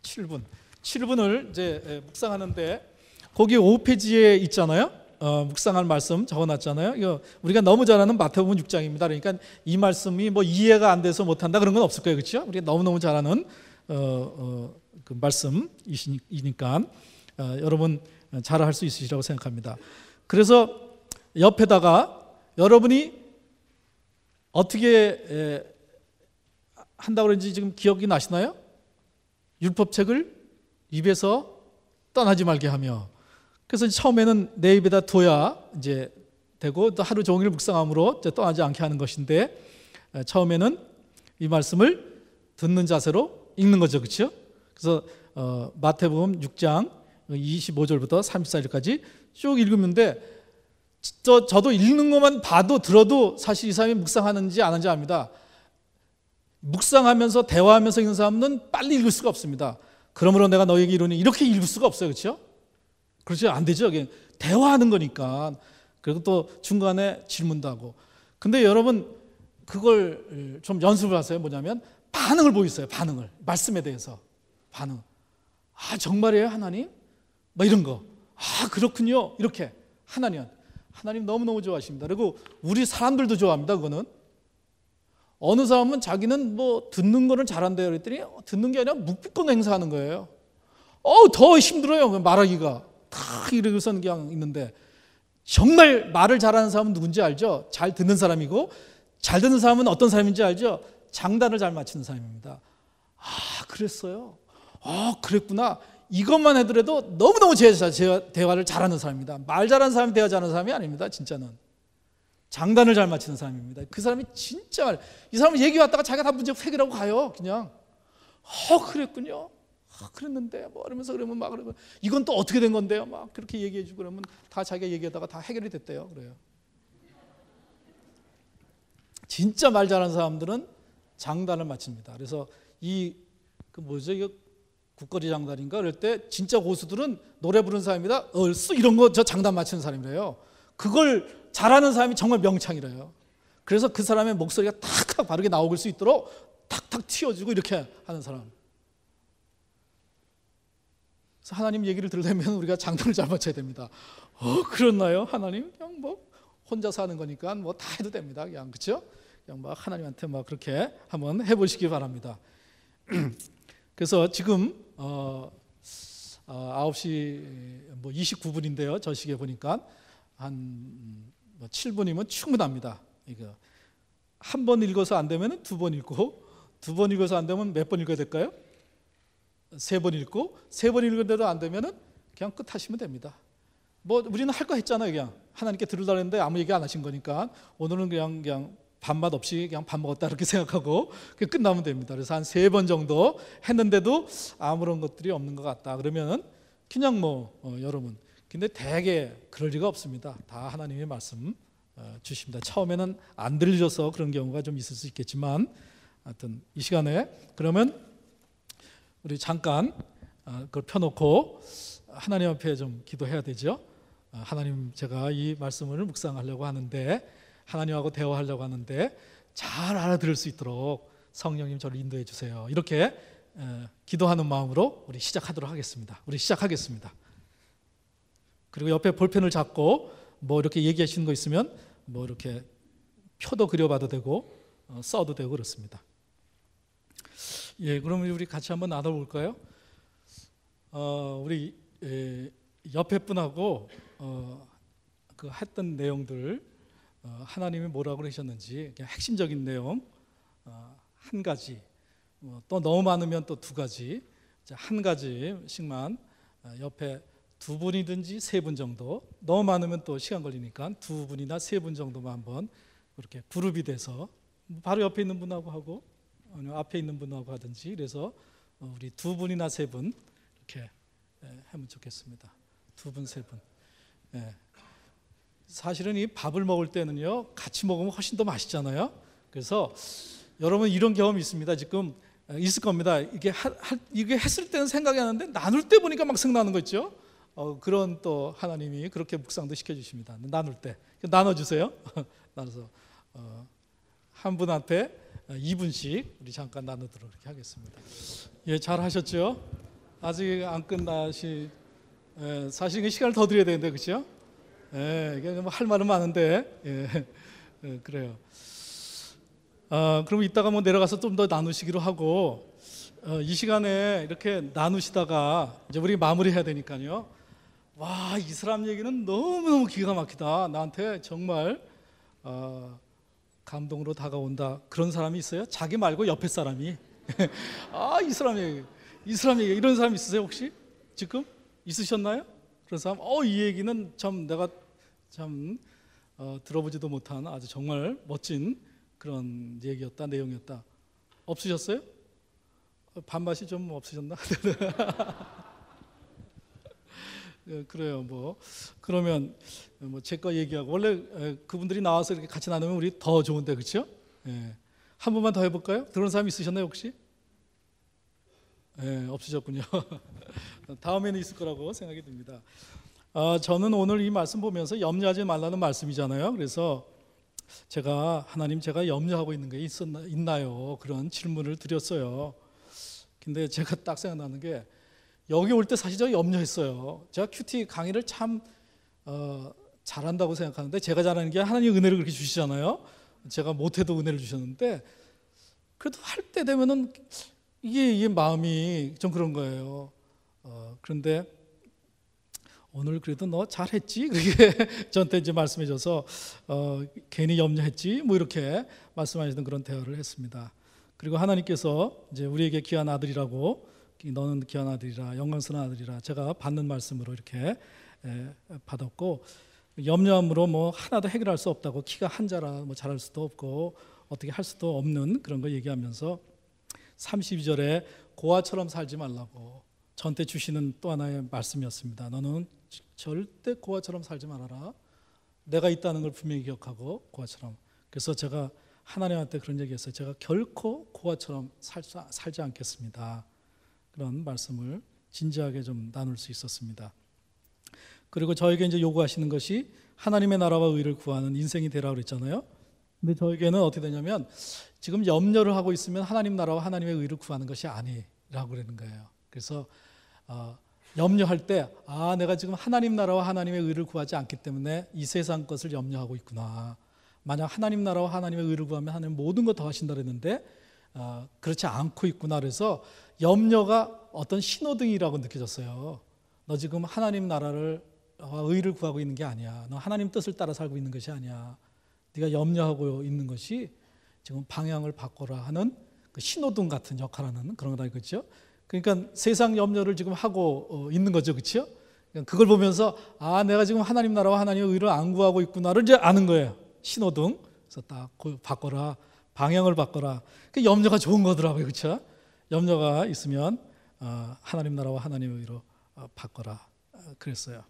7분을 이제 묵상하는데, 거기 5페이지에 있잖아요. 묵상할 말씀 적어놨잖아요. 이거 우리가 너무 잘 아는 마태복음 6장입니다. 그러니까 이 말씀이 뭐 이해가 안 돼서 못한다 그런 건 없을 거예요, 그렇죠? 우리가 너무너무 잘 아는 그 말씀이니까 여러분 잘 할 수 있으시라고 생각합니다. 그래서 옆에다가 여러분이 어떻게 한다고 그런지 지금 기억이 나시나요? 율법책을 입에서 떠나지 말게 하며, 그래서 처음에는 내 입에다 둬야 이제 되고, 또 하루 종일 묵상함으로 이제 떠나지 않게 하는 것인데, 처음에는 이 말씀을 듣는 자세로 읽는 거죠, 그렇죠? 그래서 마태복음 6장 25절부터 34절까지 쭉 읽으면데, 저도 읽는 것만 봐도 들어도 사실 이 사람이 묵상하는지 안 하는지 압니다. 묵상하면서 대화하면서 읽는 사람은 빨리 읽을 수가 없습니다. 그러므로 내가 너에게 이르니, 이렇게 읽을 수가 없어요, 그렇죠? 그렇죠, 안 되죠. 대화하는 거니까. 그리고 또 중간에 질문도 하고. 근데 여러분 그걸 좀 연습을 하세요. 뭐냐면 반응을 보이세요. 반응을, 말씀에 대해서 반응. 아 정말이에요 하나님? 뭐 이런 거. 아 그렇군요. 이렇게 하나님 너무너무 좋아하십니다. 그리고 우리 사람들도 좋아합니다. 그거는 어느 사람은 자기는 뭐 듣는 거는 잘한대요 그랬더니 듣는 게 아니라 묵비권 행사하는 거예요. 더 힘들어요 말하기가. 다 이러고서 그냥 있는데, 정말 말을 잘하는 사람은 누군지 알죠? 잘 듣는 사람이고, 잘 듣는 사람은 어떤 사람인지 알죠? 장단을 잘 맞추는 사람입니다. 아 그랬어요? 그랬구나. 이것만 해더라도 너무너무 대화를 잘하는 사람입니다. 말 잘하는 사람이 대화 잘하는 사람이 아닙니다. 진짜는 장단을 잘 맞추는 사람입니다. 그 사람이 진짜 이 사람은 얘기 왔다가 자기가 다 문제 해결하고 가요. 그냥 그랬군요. 그랬는데 뭐 이러면서 그러면 막 그러면 이건 또 어떻게 된 건데요? 막 그렇게 얘기해주고 그러면 다 자기가 얘기하다가 다 해결이 됐대요. 그래요. 진짜 말 잘하는 사람들은 장단을 맞춥니다. 그래서 이거 국거리 장단인가 그럴 때 진짜 고수들은 노래 부르는 사람이다. 얼쑤 이런 거 저 장단 맞추는 사람이래요. 그걸 잘하는 사람이 정말 명창이래요. 그래서 그 사람의 목소리가 탁탁 바르게 나올 수 있도록 탁탁 튀어주고 이렇게 하는 사람. 그래서 하나님 얘기를 들으려면 우리가 장단을 잘 맞춰야 됩니다. 그렇나요? 하나님 그냥 뭐 혼자 사는 거니까 뭐 다 해도 됩니다. 그냥 그렇죠? 그냥 막 하나님한테 막 그렇게 한번 해보시기 바랍니다. 그래서 지금 9시 뭐 29분인데요. 저 시계 보니까 한 7분이면 충분합니다. 이거 한 번 읽어서 안 되면 두 번 읽고, 두 번 읽어서 안 되면 몇 번 읽어야 될까요? 3번 읽고, 3번 읽은데도 안 되면 그냥 끝하시면 됩니다. 뭐 우리는 할 거 했잖아요. 그냥 하나님께 들으려고 했는데 아무 얘기 안 하신 거니까 오늘은 그냥 밥맛 없이 그냥 밥 먹었다 이렇게 생각하고 끝나면 됩니다. 그래서 한 3번 정도 했는데도 아무런 것들이 없는 것 같다 그러면 그냥 여러분, 근데 대개 그럴 리가 없습니다. 다 하나님의 말씀 주십니다. 처음에는 안 들려서 그런 경우가 좀 있을 수 있겠지만, 하여튼 이 시간에 그러면 우리 잠깐 그걸 펴놓고 하나님 앞에 좀 기도해야 되죠. 하나님, 제가 이 말씀을 묵상하려고 하는데, 하나님하고 대화하려고 하는데 잘 알아들을 수 있도록 성령님 저를 인도해 주세요. 이렇게 기도하는 마음으로 우리 시작하도록 하겠습니다. 우리 시작하겠습니다. 그리고 옆에 볼펜을 잡고 뭐 이렇게 얘기하시는 거 있으면 뭐 이렇게 표도 그려봐도 되고 써도 되고 그렇습니다. 그럼 우리 같이 한번 나눠볼까요? 우리 옆에 분하고 그 했던 내용들, 하나님이 뭐라고 그러셨는지 그냥 핵심적인 내용 한 가지, 또 너무 많으면 또 2가지, 한 가지씩만 옆에 두 분이든지 세 분 정도, 너무 많으면 또 시간 걸리니까 두 분이나 세 분 정도만 한번 그렇게 그룹이 돼서 바로 옆에 있는 분하고 하고 아니면 앞에 있는 분하고 하든지, 그래서 우리 두 분이나 세 분 이렇게 하면 좋겠습니다. 두 분, 세 분. 사실은 이 밥을 먹을 때는요, 같이 먹으면 훨씬 더 맛있잖아요. 그래서 여러분 이런 경험이 있습니다. 지금 있을 겁니다. 이게 했을 때는 생각이 안 나는데 나눌 때 보니까 막 생각나는 거 있죠. 그런 또 하나님이 그렇게 묵상도 시켜주십니다. 나눌 때 나눠주세요. 나눠서 한 분한테 2분씩 우리 잠깐 나누도록 이렇게 하겠습니다. 예, 잘 하셨죠? 아직 안 사실 시간을 더 드려야 되는데, 그렇죠? 이게 할 말은 많은데, 그래요. 그럼 이따가 내려가서 좀 더 나누시기로 하고, 이 시간에 이렇게 나누시다가 이제 우리 마무리해야 되니까요. 와, 이 사람 얘기는 너무너무 기가 막히다. 나한테 정말 감동으로 다가온다. 그런 사람이 있어요? 자기 말고 옆에 사람이. 이 사람 얘기 이런 사람 있으세요 혹시? 지금 있으셨나요? 그런 사람? 이 얘기는 참 내가 참 들어보지도 못한 아주 정말 멋진 그런 얘기였다, 내용이었다. 없으셨어요? 반맛이 좀 없으셨나? 그래요. 그러면 제 거 얘기하고, 원래 그분들이 나와서 이렇게 같이 나누면 우리 더 좋은데, 그렇죠? 한 번만 더 해볼까요? 들어온 사람 있으셨나요 혹시? 없으셨군요. 다음에는 있을 거라고 생각이 듭니다. 저는 오늘 이 말씀 보면서 염려하지 말라는 말씀이잖아요. 그래서 제가 염려하고 있는 게 있나요? 그런 질문을 드렸어요. 근데 제가 딱 생각나는 게, 여기 올 때 사실 저 염려했어요. 제가 큐티 강의를 참 잘한다고 생각하는데, 제가 잘하는 게 하나님 은혜를 그렇게 주시잖아요. 제가 못해도 은혜를 주셨는데, 그래도 할 때 되면은 이게 마음이 좀 그런 거예요. 그런데 오늘 그래도 너 잘했지? 그렇게 저한테 이제 말씀해줘서 괜히 염려했지? 이렇게 말씀하시는 그런 대화를 했습니다. 그리고 하나님께서 이제 우리에게 귀한 아들이라고, 너는 귀한 아들이라, 영광스러운 아들이라, 제가 받는 말씀으로 이렇게 받았고, 염려함으로 하나도 해결할 수 없다고, 키가 한자라 잘할 수도 없고 어떻게 할 수도 없는 그런 거 얘기하면서 32절에 고아처럼 살지 말라고 저한테 주시는 또 하나의 말씀이었습니다. 너는 절대 고아처럼 살지 말아라. 내가 있다는 걸 분명히 기억하고 고아처럼. 그래서 제가 하나님한테 그런 얘기했어요. 제가 결코 고아처럼 살지 않겠습니다. 그런 말씀을 진지하게 좀 나눌 수 있었습니다. 그리고 저에게 이제 요구하시는 것이 하나님의 나라와 의를 구하는 인생이 되라고 그랬잖아요. 근데 저에게는 어떻게 되냐면, 지금 염려를 하고 있으면 하나님 나라와 하나님의 의를 구하는 것이 아니라고 그러는 거예요. 그래서 염려할 때, 내가 지금 하나님 나라와 하나님의 의를 구하지 않기 때문에 이 세상 것을 염려하고 있구나. 만약 하나님 나라와 하나님의 의를 구하면 하나님 모든 것 더 하신다 그랬는데 그렇지 않고 있구나. 그래서 염려가 어떤 신호등이라고 느껴졌어요. 너 지금 하나님 나라를 의를 구하고 있는 게 아니야. 너 하나님 뜻을 따라 살고 있는 것이 아니야. 네가 염려하고 있는 것이 지금 방향을 바꿔라 하는 그 신호등 같은 역할하는 그런 거다, 그렇죠? 그러니까 세상 염려를 지금 하고 있는 거죠, 그렇죠? 그걸 보면서 내가 지금 하나님 나라와 하나님의 의를 안 구하고 있구나를 이제 아는 거예요. 신호등. 그래서 딱 바꿔라, 방향을 바꿔라. 그 염려가 좋은 거더라고요, 그렇죠? 염려가 있으면 하나님 나라와 하나님의 의로 바꿔라 그랬어요.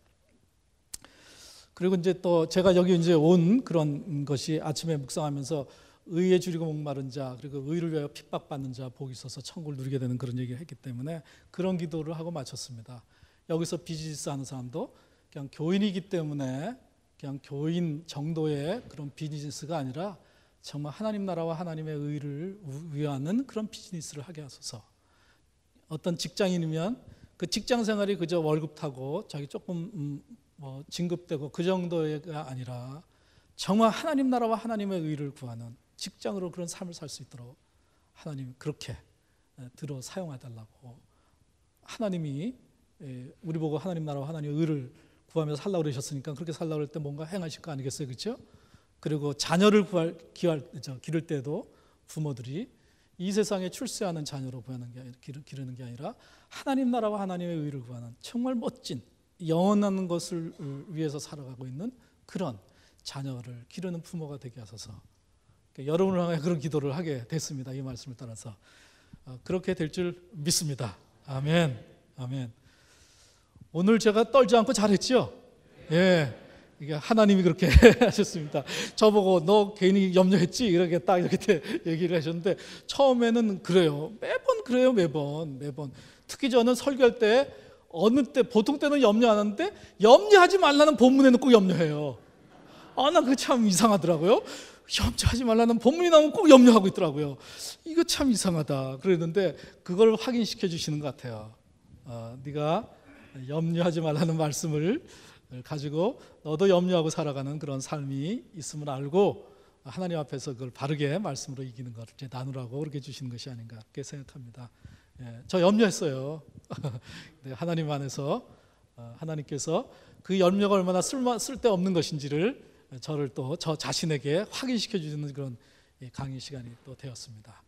그리고 이제 또 제가 여기 이제 온 그런 것이, 아침에 묵상하면서 의에 줄이고 목마른 자, 그리고 의를 위하여 핍박받는 자 복이 있어서 천국을 누리게 되는 그런 얘기를 했기 때문에 그런 기도를 하고 마쳤습니다. 여기서 비즈니스 하는 사람도 그냥 교인이기 때문에 그냥 교인 정도의 그런 비즈니스가 아니라 정말 하나님 나라와 하나님의 의를 위하는 그런 비즈니스를 하게 하소서. 어떤 직장인이면 그 직장 생활이 그저 월급 타고 자기 조금 진급되고 그 정도가 아니라 정말 하나님 나라와 하나님의 의를 구하는 직장으로 그런 삶을 살 수 있도록 하나님 그렇게 들어 사용해달라고, 하나님이 우리 보고 하나님 나라와 하나님의 의를 구하면서 살라고 그러셨으니까 그렇게 살라고 그럴 때 뭔가 행하실 거 아니겠어요, 그렇죠? 그리고 자녀를 기를 때도 부모들이 이 세상에 출세하는 자녀로 기르는 게 아니라 하나님 나라와 하나님의 의를 구하는 정말 멋진 영원한 것을 위해서 살아가고 있는 그런 자녀를 기르는 부모가 되게 하소서. 여러분을 향해 그런 기도를 하게 됐습니다. 이 말씀을 따라서 그렇게 될 줄 믿습니다. 아멘. 아멘. 오늘 제가 떨지 않고 잘했죠? 예. 이게 하나님이 그렇게 하셨습니다. 저보고 너 괜히 염려했지? 이렇게 딱 이렇게 얘기를 하셨는데 처음에는 그래요. 매번 그래요. 매번. 특히 저는 설교할 때 어느 때 보통 때는 염려 안 하는데 염려하지 말라는 본문에는 꼭 염려해요. 나 그거 참 이상하더라고요. 염려하지 말라는 본문이 나오면 꼭 염려하고 있더라고요. 이거 참 이상하다 그랬는데 그걸 확인시켜 주시는 것 같아요. 네가 염려하지 말라는 말씀을 가지고 너도 염려하고 살아가는 그런 삶이 있음을 알고 하나님 앞에서 그걸 바르게 말씀으로 이기는 것을 이제 나누라고 그렇게 주시는 것이 아닌가 그렇게 생각합니다. 저 염려했어요. 하나님 안에서 하나님께서 그 염려가 얼마나 쓸데없는 것인지를 저를 또 저 자신에게 확인시켜 주는 그런 강의 시간이 또 되었습니다.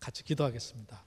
같이 기도하겠습니다.